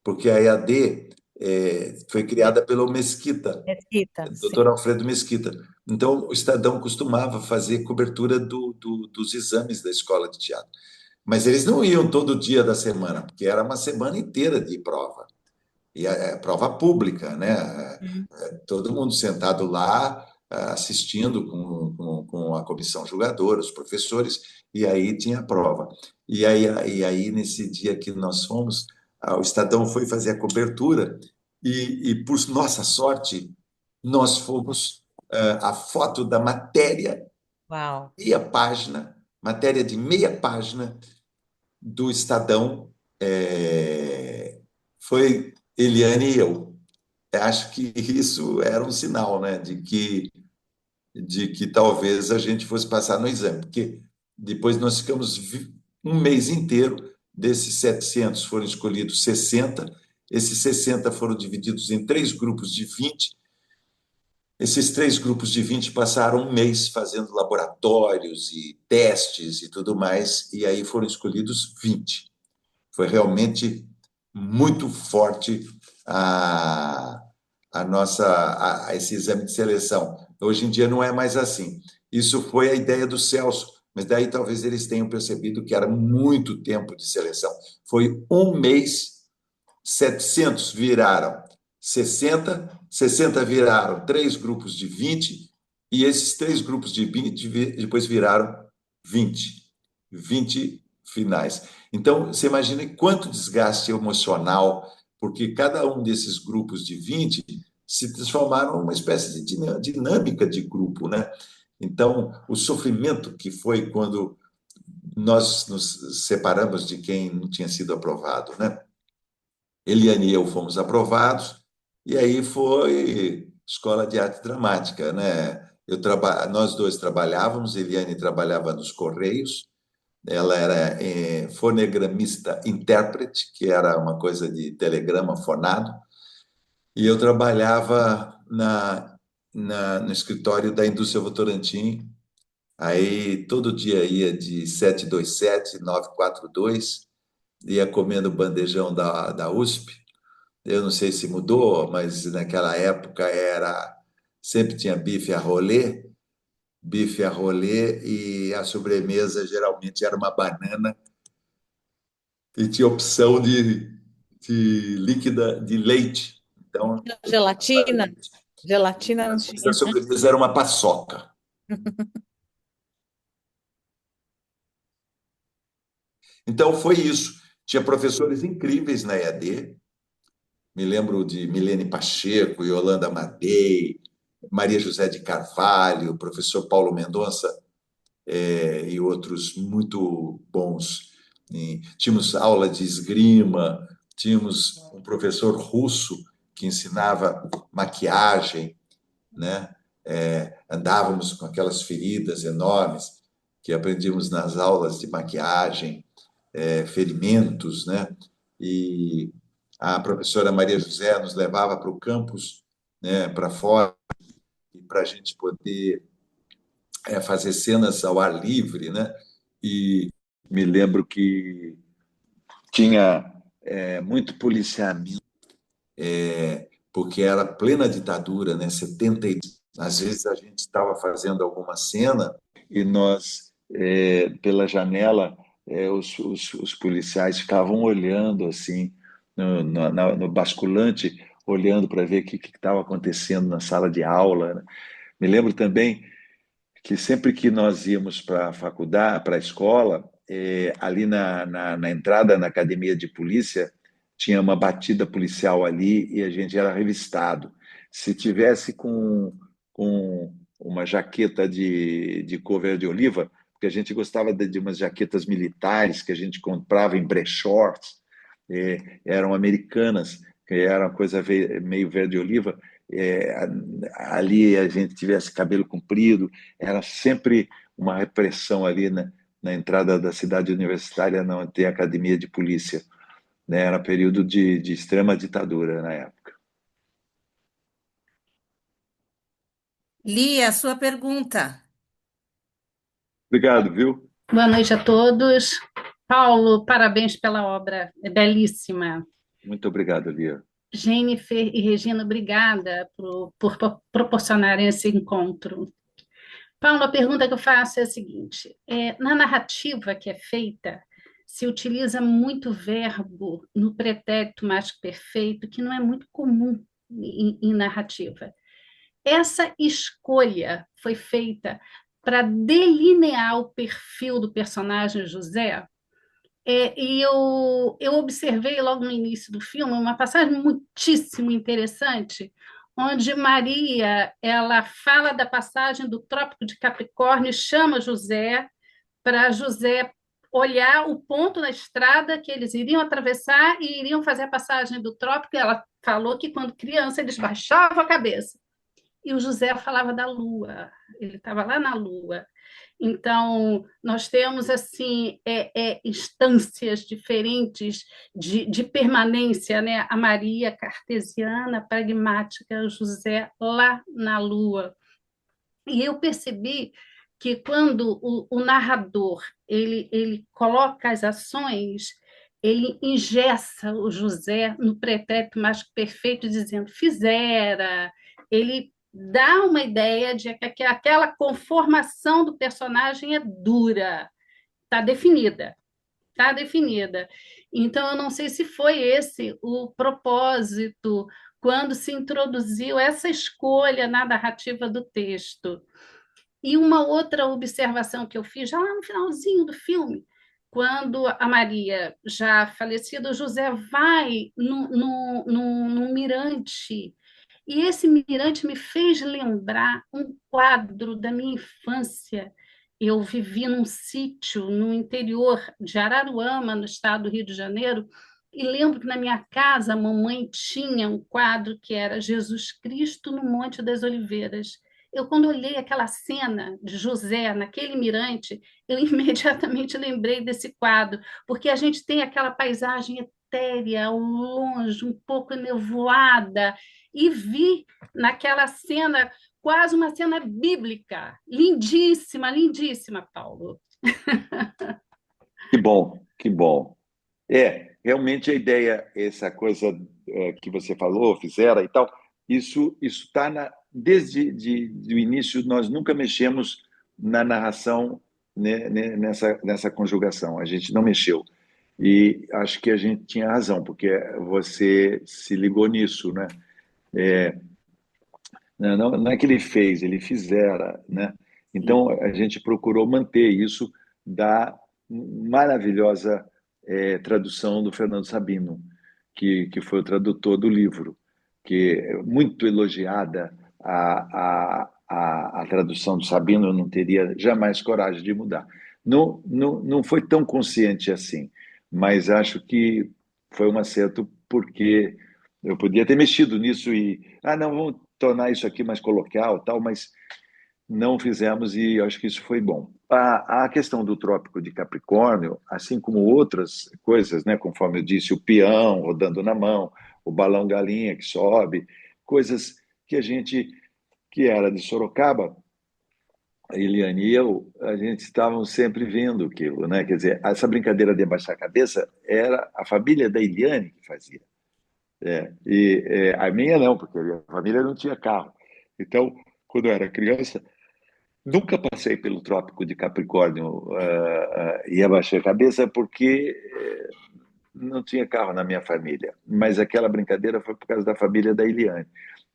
porque a EAD foi criada pelo Mesquita, Mesquita, sim. Dr. Alfredo Mesquita. Então, o Estadão costumava fazer cobertura dos exames da escola de teatro. Mas eles não iam todo dia da semana, porque era uma semana inteira de prova. E é prova pública, né? Todo mundo sentado lá, assistindo com a comissão julgadora, os professores, e aí tinha a prova. E aí, nesse dia que nós fomos, o Estadão foi fazer a cobertura, e por nossa sorte, nós fomos a foto da matéria, Uau. meia página, matéria de meia página do Estadão, foi Eliane e eu. Acho que isso era um sinal, né, de que talvez a gente fosse passar no exame, porque depois nós ficamos um mês inteiro, desses 700 foram escolhidos 60, esses 60 foram divididos em 3 grupos de 20, Esses 3 grupos de 20 passaram um mês fazendo laboratórios e testes e tudo mais, e aí foram escolhidos 20. Foi realmente muito forte a, esse exame de seleção. Hoje em dia não é mais assim. Isso foi a ideia do Celso, mas daí talvez eles tenham percebido que era muito tempo de seleção. Foi um mês, 700 viraram 60, 60 viraram 3 grupos de 20, e esses 3 grupos de 20 depois viraram 20, 20 finais. Então, você imagina quanto desgaste emocional, porque cada um desses grupos de 20 se transformaram numa espécie de dinâmica de grupo, né? Então, o sofrimento que foi quando nós nos separamos de quem não tinha sido aprovado, né? Eliane e eu fomos aprovados, e aí foi escola de arte dramática, né? Nós dois trabalhávamos, Eliane trabalhava nos Correios, ela era fonegramista intérprete, que era uma coisa de telegrama fonado, e eu trabalhava no escritório da indústria Votorantim. Aí todo dia ia de 727, 942, ia comendo bandejão da USP. Eu não sei se mudou, mas naquela época sempre tinha bife a rolê, e a sobremesa geralmente era uma banana e tinha opção de líquida de leite. Então, Gelatina? Gelatina não a tinha. sobremesa era uma paçoca. Então foi isso. Tinha professores incríveis na EAD. Me lembro de Milene Pacheco, Yolanda Madei, Maria José de Carvalho, professor Paulo Mendonça, e outros muito bons. E tínhamos aula de esgrima, tínhamos um professor russo que ensinava maquiagem, né? Andávamos com aquelas feridas enormes que aprendíamos nas aulas de maquiagem, ferimentos, né? E a professora Maria José nos levava para o campus, né, para fora, para a gente poder fazer cenas ao ar livre, né? E me lembro que tinha muito policiamento, porque era plena ditadura, né? 70, às vezes a gente estava fazendo alguma cena e nós, pela janela, os policiais ficavam olhando assim no basculante, olhando para ver o que estava acontecendo na sala de aula, né? Me lembro também que sempre que nós íamos para a faculdade, para a escola, ali na entrada na academia de polícia, tinha uma batida policial ali e a gente era revistado. Se tivesse com uma jaqueta de cor verde-oliva, porque a gente gostava de umas jaquetas militares que a gente comprava em brechós, eram americanas, que era uma coisa meio verde-oliva, é, ali a gente tivesse cabelo comprido, era sempre uma repressão ali na entrada da cidade universitária, não ter academia de polícia, né? Era período de extrema ditadura na época. Lia, a sua pergunta. Obrigado, viu? Boa noite a todos. Paulo, parabéns pela obra, é belíssima. Muito obrigado, Lia. Jennifer e Regina, obrigada por proporcionarem esse encontro. Paulo, a pergunta que eu faço é a seguinte: na narrativa que é feita, se utiliza muito verbo no pretérito mais que perfeito, que não é muito comum em narrativa. Essa escolha foi feita para delinear o perfil do personagem José. E eu observei logo no início do filme uma passagem muitíssimo interessante, onde Maria ela fala da passagem do Trópico de Capricórnio e chama José para José olhar o ponto na estrada que eles iriam atravessar e iriam fazer a passagem do Trópico. E ela falou que quando criança eles baixavam a cabeça. e o José falava da Lua, ele estava lá na Lua. Então, nós temos assim instâncias diferentes de permanência, né? A Maria cartesiana, pragmática, o José lá na Lua. E eu percebi que quando o narrador ele coloca as ações, ele engessa o José no pretérito mais que perfeito, dizendo fizera. Ele dá uma ideia de que aquela conformação do personagem é dura, está definida. Está definida. Então, eu não sei se foi esse o propósito quando se introduziu essa escolha na narrativa do texto. E uma outra observação que eu fiz já lá no finalzinho do filme, quando a Maria, já falecida, o José vai no mirante. E esse mirante me fez lembrar um quadro da minha infância. Eu vivi num sítio no interior de Araruama, no estado do Rio de Janeiro, e lembro que na minha casa a mamãe tinha um quadro que era Jesus Cristo no Monte das Oliveiras. Eu, quando olhei aquela cena de José naquele mirante, eu imediatamente lembrei desse quadro, porque a gente tem aquela paisagem etérea ao longe, um pouco nevoada, e vi naquela cena quase uma cena bíblica, lindíssima, lindíssima, Paulo. Que bom, que bom. Realmente a ideia, essa coisa que você falou, fizeram e tal, isso está desde o início, nós nunca mexemos na narração, né, nessa conjugação, a gente não mexeu. E acho que a gente tinha razão, porque você se ligou nisso, né? Não é que ele fez, ele fizera, né? Então a gente procurou manter isso da maravilhosa tradução do Fernando Sabino, que foi o tradutor do livro, que é muito elogiada a tradução do Sabino, eu não teria jamais coragem de mudar. Não foi tão consciente assim, mas acho que foi um acerto porque eu podia ter mexido nisso e, não, vamos tornar isso aqui mais coloquial, tal, mas não fizemos e acho que isso foi bom. A questão do Trópico de Capricórnio, assim como outras coisas, né, conforme eu disse, o peão rodando na mão, o balão galinha que sobe, coisas que que era de Sorocaba, a Eliane e eu, a gente estávamos sempre vendo aquilo, né? Quer dizer, essa brincadeira de abaixar a cabeça era a família da Eliane que fazia. A minha não, porque a minha família não tinha carro. Então, quando eu era criança, nunca passei pelo Trópico de Capricórnio e abaixei a cabeça porque não tinha carro na minha família. Mas aquela brincadeira foi por causa da família da Eliane.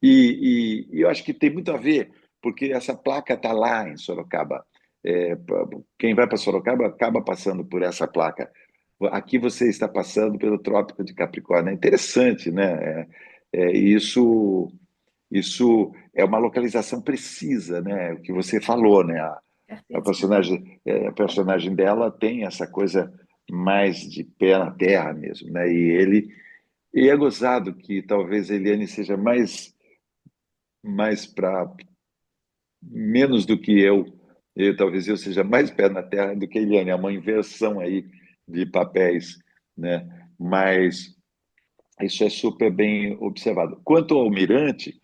E eu acho que tem muito a ver, porque essa placa está lá em Sorocaba. Quem vai para Sorocaba acaba passando por essa placa. Aqui você está passando pelo Trópico de Capricórnio. É interessante, né? Isso é uma localização precisa, né? O que você falou, né? A personagem dela tem essa coisa mais de pé na terra mesmo, né? E é gozado que talvez a Eliane seja mais para menos do que talvez eu seja mais pé na terra do que a Eliane, é uma inversão aí de papéis, né? Mas isso é super bem observado. Quanto ao Almirante,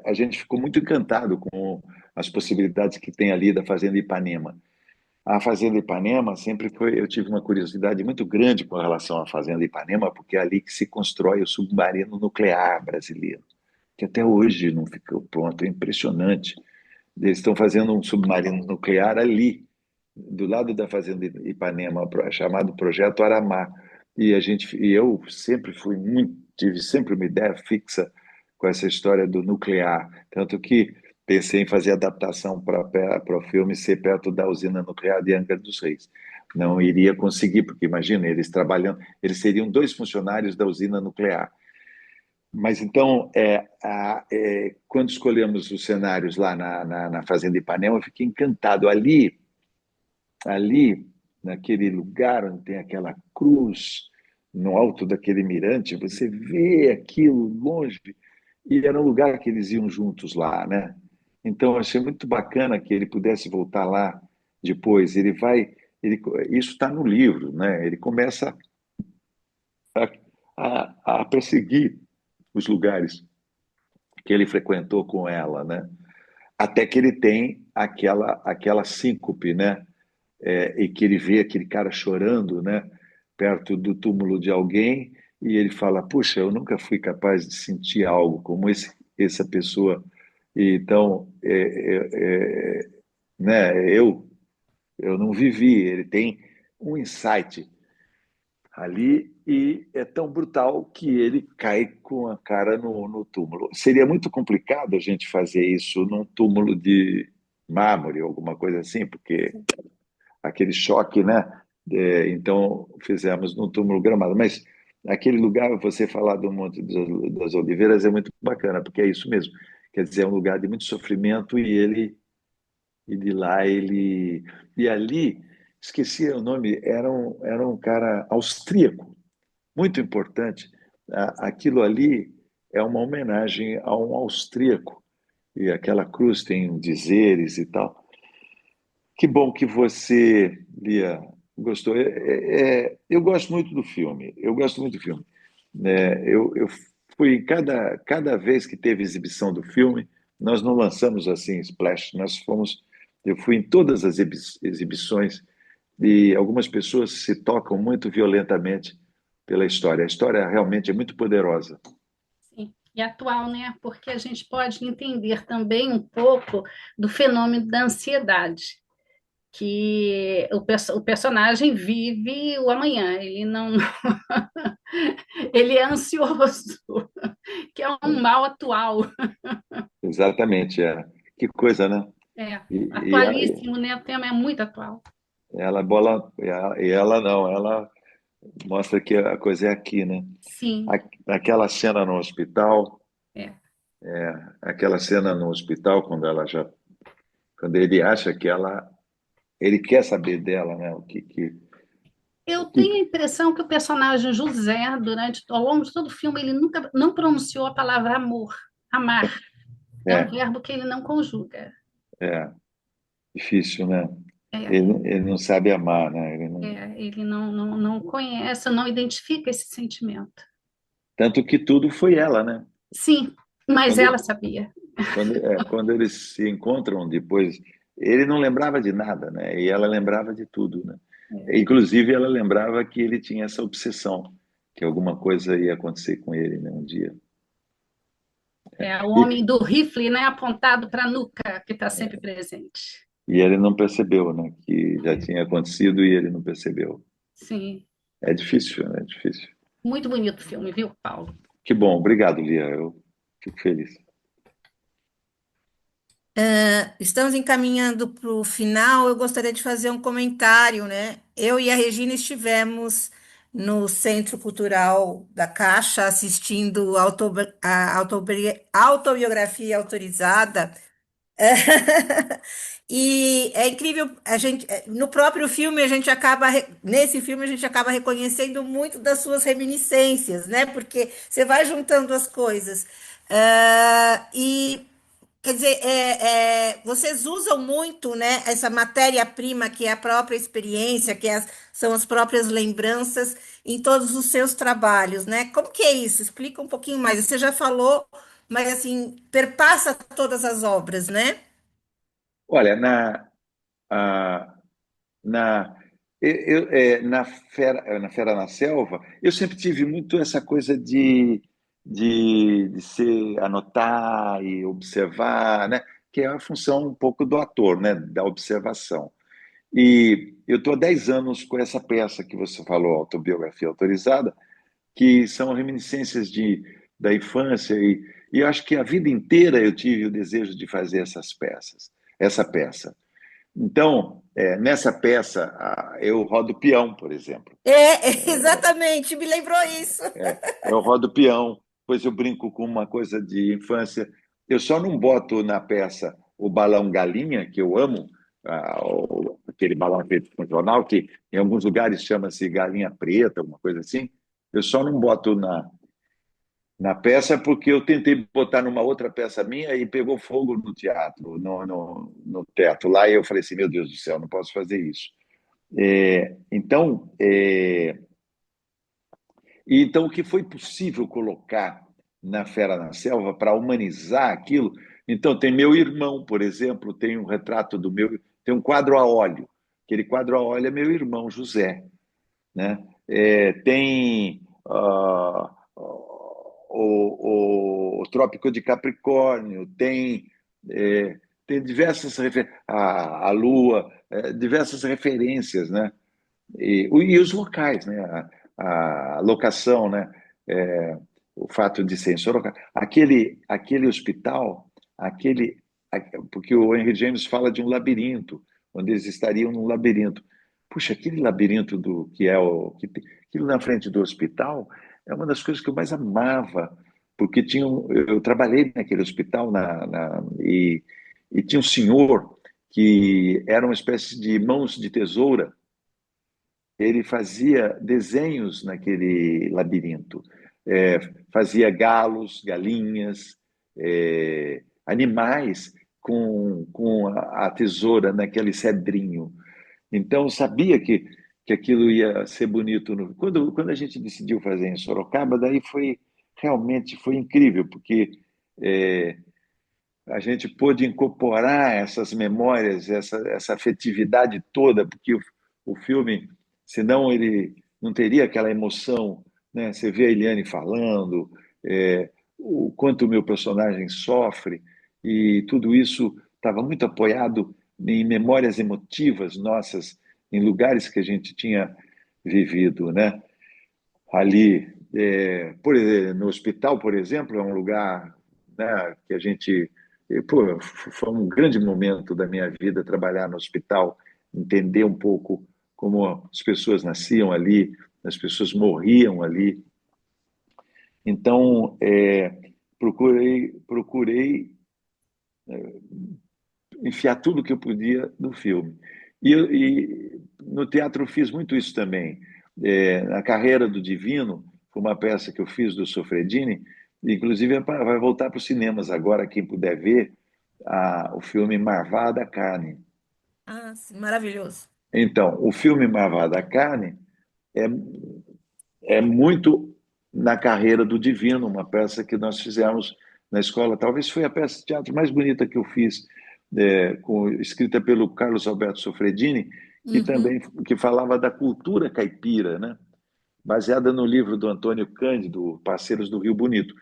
a gente ficou muito encantado com as possibilidades que tem ali da Fazenda Ipanema. A Fazenda Ipanema sempre foi. Eu tive uma curiosidade muito grande com relação à Fazenda Ipanema, porque é ali que se constrói o submarino nuclear brasileiro, que até hoje não ficou pronto. É impressionante. Eles estão fazendo um submarino nuclear ali, do lado da Fazenda Ipanema, chamado Projeto Aramar. E eu sempre tive sempre uma ideia fixa com essa história do nuclear, tanto que pensei em fazer adaptação para o filme ser perto da usina nuclear de Angra dos Reis. Não iria conseguir, porque imagina, eles trabalhando, eles seriam 2 funcionários da usina nuclear. Mas então, quando escolhemos os cenários lá na Fazenda Ipanema, eu fiquei encantado. Ali, naquele lugar onde tem aquela cruz, no alto daquele mirante, você vê aquilo longe e era um lugar que eles iam juntos lá, né? Então, eu achei muito bacana que ele pudesse voltar lá depois. Isso está no livro, né? Ele começa a perseguir os lugares que ele frequentou com ela, né? Até que ele tem aquela síncope, né? E que ele vê aquele cara chorando, né? Perto do túmulo de alguém, e ele fala: Puxa, eu nunca fui capaz de sentir algo como essa pessoa. E então, né? Eu não vivi. Ele tem um insight ali e é tão brutal que ele cai com a cara no túmulo. Seria muito complicado a gente fazer isso num túmulo de mármore, alguma coisa assim, porque aquele choque, né? Então fizemos num túmulo gramado. Mas aquele lugar, você falar do Monte das Oliveiras é muito bacana, porque é isso mesmo. Quer dizer, é um lugar de muito sofrimento e de lá ele. E ali, esqueci o nome, era um cara austríaco, muito importante. Aquilo ali é uma homenagem a um austríaco, e aquela cruz tem dizeres e tal. Que bom que você, Lia, gostou. Eu gosto muito do filme, eu gosto muito do filme. Eu fui, cada vez que teve exibição do filme, nós não lançamos assim, splash, eu fui em todas as exibições e algumas pessoas se tocam muito violentamente pela história. A história realmente é muito poderosa. Sim. E atual, né? Porque a gente pode entender também um pouco do fenômeno da ansiedade, que o personagem vive o amanhã, ele não, ele é ansioso, que é um mal atual. Exatamente, é. Que coisa, né? É, E atualíssimo, né? O tema é muito atual. ela não, ela mostra que a coisa é aqui, né? Sim, Aquela cena no hospital, é. aquela cena no hospital quando ele acha que ele quer saber dela, né? Eu O que tenho a impressão que o personagem José, ao longo de todo o filme, ele nunca não pronunciou a palavra amor, amar. É um é, verbo que ele não conjuga. é difícil, né? É, Ele não sabe amar, né? ele não conhece, não identifica esse sentimento. Tanto que tudo foi ela, né? Sim, mas ela Quando, sabia. quando eles se encontram depois, ele não lembrava de nada, né? E ela lembrava de tudo, né? Inclusive, ela lembrava que ele tinha essa obsessão, que alguma coisa ia acontecer com ele, né, um dia. É o E, homem do rifle, né, apontado para a nuca, que está sempre presente. e ele não percebeu, né, que já É, tinha acontecido e ele não percebeu. sim, É difícil, né? É difícil. muito bonito o filme, viu, Paulo? Que bom, obrigado, Lia. Eu fico feliz. Estamos encaminhando para o final. Eu gostaria de fazer um comentário, né? Eu e a Regina estivemos no Centro Cultural da Caixa assistindo a autobiografia autorizada. E é incrível, no próprio filme nesse filme a gente acaba reconhecendo muito das suas reminiscências, né? Porque você vai juntando as coisas. E quer dizer, vocês usam muito, né, essa matéria-prima que é a própria experiência, são as próprias lembranças em todos os seus trabalhos, né? Como que é isso? Explica um pouquinho mais. Você já falou, mas assim, perpassa todas as obras, né? Olha, a- na, na Fera na Selva, eu sempre tive muito essa coisa de ser, anotar e observar, né? Que é a função um pouco do ator, né? Da observação. E eu estou há 10 anos com essa peça que você falou, Autobiografia Autorizada, que são reminiscências da infância, e eu acho que a vida inteira eu tive o desejo de fazer essa peça. Então, nessa peça, eu rodo peão, por exemplo. Exatamente, me lembrou isso. Eu rodo peão, depois eu brinco com uma coisa de infância. Eu só não boto na peça o balão galinha, que eu amo, aquele balão feito com jornal, que em alguns lugares chama-se galinha preta, alguma coisa assim. Eu só não boto Na peça, porque eu tentei botar numa outra peça minha e pegou fogo no teatro, no teto lá, e eu falei assim, meu Deus do céu, não posso fazer isso. Então, então, o que foi possível colocar na Fera na Selva para humanizar aquilo? Então, tem meu irmão, por exemplo, tem um retrato do meu, tem um quadro a óleo. Aquele quadro a óleo é meu irmão José, né? Tem o Trópico de Capricórnio, tem diversas a Lua, diversas referências, né? E os locais, né? A locação, né? O fato de ser em Sorocaba. Aquele hospital, porque o Henry James fala de um labirinto, onde eles estariam num labirinto. Puxa, aquele labirinto aquilo na frente do hospital é uma das coisas que eu mais amava, porque eu trabalhei naquele hospital e tinha um senhor que era uma espécie de mãos de tesoura. Ele fazia desenhos naquele labirinto, fazia galos, galinhas, animais com a tesoura naquele cedrinho. Então, eu sabia que aquilo ia ser bonito. Quando a gente decidiu fazer em Sorocaba, daí realmente foi incrível, porque é, a gente pôde incorporar essas memórias, essa afetividade toda, porque o filme, senão ele não teria aquela emoção, né? Você vê a Eliane falando, o quanto o meu personagem sofre, e tudo isso estava muito apoiado em memórias emotivas nossas, em lugares que a gente tinha vivido, né? Ali, no hospital, por exemplo, é um lugar, né, que a gente. Pô, foi um grande momento da minha vida trabalhar no hospital, entender um pouco como as pessoas nasciam ali, as pessoas morriam ali. Então, procurei enfiar tudo que eu podia no filme. E no teatro eu fiz muito isso também. Na Carreira do Divino, foi uma peça que eu fiz do Sofredini, inclusive vai voltar para os cinemas agora, quem puder ver, o filme Marvada Carne. Ah, sim, maravilhoso. Então, o filme Marvada Carne é, é muito na Carreira do Divino, uma peça que nós fizemos na escola. Talvez foi a peça de teatro mais bonita que eu fiz, escrita pelo Carlos Alberto Sofredini, que Uhum. também que falava da cultura caipira, né? Baseada no livro do Antônio Cândido, Parceiros do Rio Bonito.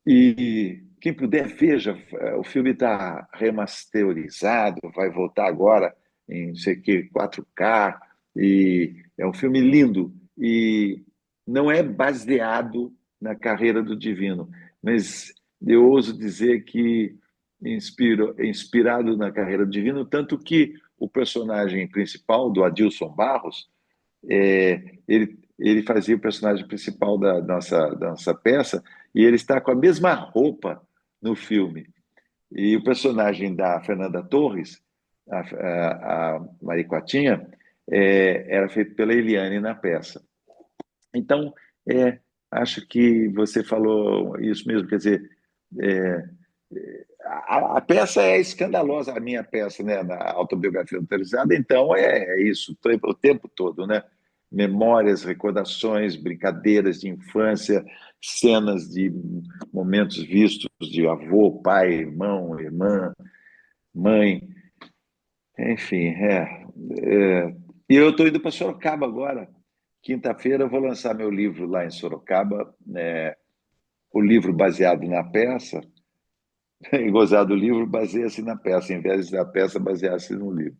E quem puder, veja, o filme está remasterizado, vai voltar agora em não sei o que, 4K, e é um filme lindo. E não é baseado na carreira do Divino, mas eu ouso dizer que inspirado na carreira do Divino, tanto que o personagem principal, do Adilson Barros, ele fazia o personagem principal da nossa peça, e ele está com a mesma roupa no filme. E o personagem da Fernanda Torres, a Maricotinha, era feito pela Eliane na peça. Então, acho que você falou isso mesmo, quer dizer, é, a peça é escandalosa, a minha peça, né, na autobiografia autorizada, então é isso, o tempo todo, né? Memórias, recordações, brincadeiras de infância, cenas de momentos vistos de avô, pai, irmão, irmã, mãe, enfim, E eu estou indo para Sorocaba agora. Quinta-feira eu vou lançar meu livro lá em Sorocaba, o livro baseado na peça, e gozar do livro baseia-se na peça, em vez da peça basear-se no livro.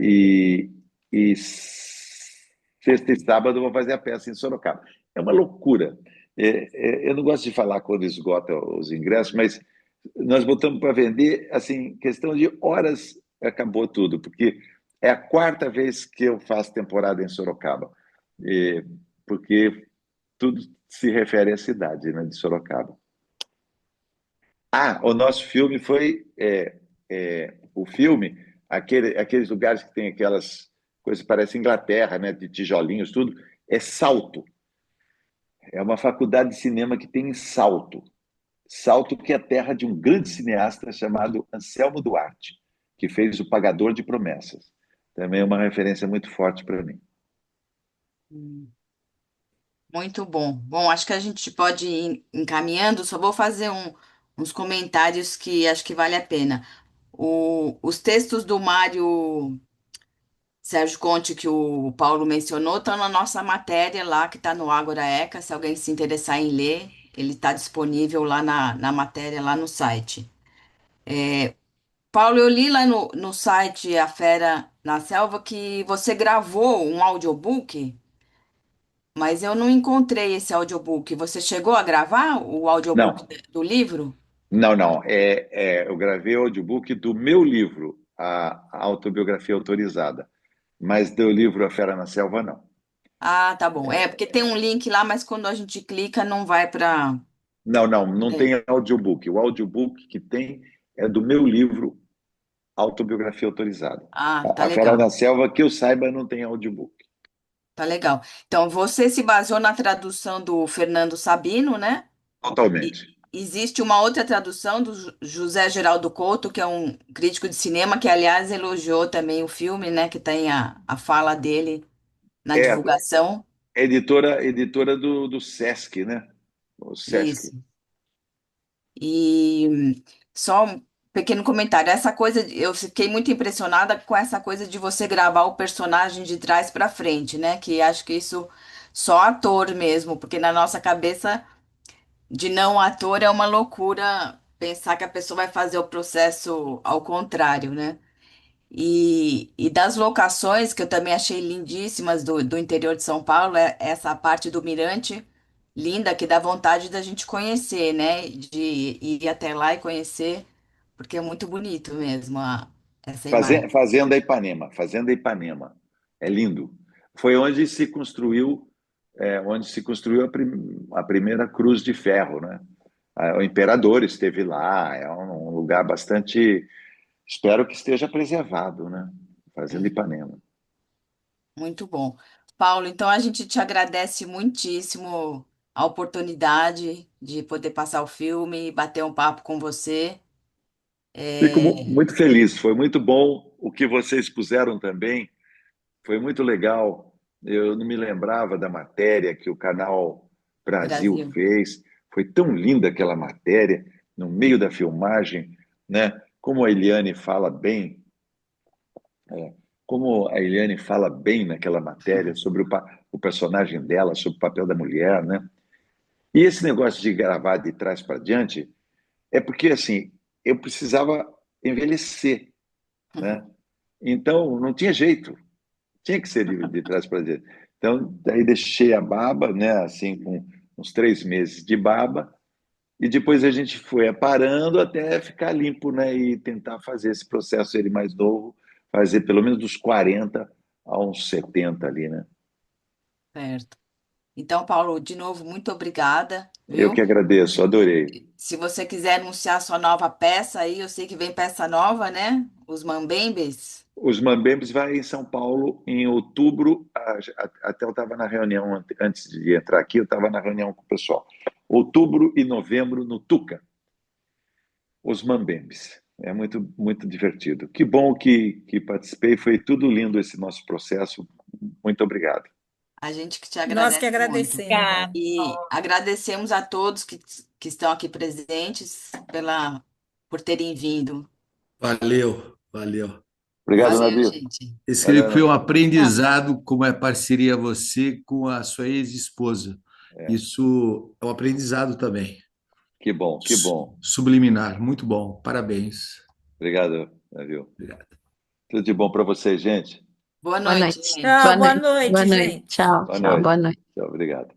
E sexta e sábado eu vou fazer a peça em Sorocaba. É uma loucura. Eu não gosto de falar quando esgota os ingressos, mas nós botamos para vender, assim, questão de horas acabou tudo, porque é a quarta vez que eu faço temporada em Sorocaba, porque tudo se refere à cidade, né, de Sorocaba. O nosso filme foi o filme, aqueles lugares que tem aquelas coisas que parecem Inglaterra, né, de tijolinhos, tudo, é Salto. É uma faculdade de cinema que tem em Salto. Salto, que é a terra de um grande cineasta chamado Anselmo Duarte, que fez O Pagador de Promessas. Também é uma referência muito forte para mim. Hum, Muito bom. Bom, acho que a gente pode ir encaminhando, só vou fazer uns comentários que acho que vale a pena. Os textos do Mário Sérgio Conte, que o Paulo mencionou, estão na nossa matéria lá, que está no Ágora ECA. Se alguém se interessar em ler, ele está disponível lá na matéria, lá no site. Paulo, eu li lá no site A Fera na Selva que você gravou um audiobook, mas eu não encontrei esse audiobook. Você chegou a gravar o audiobook Não, do livro? não. Eu gravei o audiobook do meu livro, a Autobiografia Autorizada, mas do livro A Fera na Selva, não. Ah, tá bom. É, porque tem um link lá, mas quando a gente clica, não vai para. Não tem audiobook. O audiobook que tem é do meu livro Autobiografia Autorizada. Ah, tá A Fera legal. na Selva, que eu saiba, não tem audiobook. Tá legal. Então, você se baseou na tradução do Fernando Sabino, né? E Totalmente. existe uma outra tradução do José Geraldo Couto, que é um crítico de cinema, que, aliás, elogiou também o filme, né? Que tem a fala dele na É, divulgação. editora do Sesc, né? O Sesc. Isso. E só um pequeno comentário. Essa coisa, eu fiquei muito impressionada com essa coisa de você gravar o personagem de trás para frente, né? Que acho que isso só ator mesmo, porque na nossa cabeça de não ator é uma loucura pensar que a pessoa vai fazer o processo ao contrário, né? E das locações, que eu também achei lindíssimas do interior de São Paulo, é essa parte do Mirante, linda, que dá vontade da gente conhecer, né? De ir até lá e conhecer, porque é muito bonito mesmo essa imagem. Fazenda Ipanema. É lindo. Foi onde se construiu a primeira cruz de ferro, né? O imperador esteve lá, é um lugar bastante. Espero que esteja preservado, né? Fazenda Ipanema. Muito bom. Paulo, então a gente te agradece muitíssimo a oportunidade de poder passar o filme e bater um papo com você. Fico É, muito feliz, foi muito bom o que vocês puseram também, foi muito legal. Eu não me lembrava da matéria que o Canal Brasil Brasil. fez, foi tão linda aquela matéria, no meio da filmagem, né? Como a Eliane fala bem, é, como a Eliane fala bem naquela matéria sobre o personagem dela, sobre o papel da mulher, né? E esse negócio de gravar de trás para diante é porque, assim, eu precisava envelhecer, né? Então, não tinha jeito, tinha que ser de trás para diante. Então, daí deixei a baba, né? Assim, com uns 3 meses de baba, e depois a gente foi aparando até ficar limpo, né? E tentar fazer esse processo, ele mais novo, fazer pelo menos dos 40 a uns 70 ali, né? Certo. Então, Paulo, de novo, muito obrigada, Eu que viu? agradeço, adorei. Se você quiser anunciar sua nova peça aí, eu sei que vem peça nova, né? Os Mambembes. Os Mambembes vai em São Paulo em outubro. Até eu estava na reunião, antes de entrar aqui, eu estava na reunião com o pessoal. Outubro e novembro no Tuca. Os Mambembes. É muito, muito divertido. Que bom que participei. Foi tudo lindo esse nosso processo. Muito obrigado. A gente que te Nós que agradece muito. agradecemos. Obrigada. E agradecemos a todos que estão aqui presentes por terem vindo. Valeu, valeu. Obrigado, Valeu, Nabil. gente. Esse Valeu, foi um Nabil. aprendizado como é parceria você com a sua ex-esposa. É, Isso é um aprendizado também. que bom, que bom. Subliminar, muito bom. Parabéns. Obrigado, Nabil. Obrigado. Tudo de bom para vocês, gente. Boa Boa noite, noite. gente. Tchau, Boa boa noite. Boa noite, noite. gente. Tchau, Boa tchau. noite. Boa noite. Tchau, obrigado.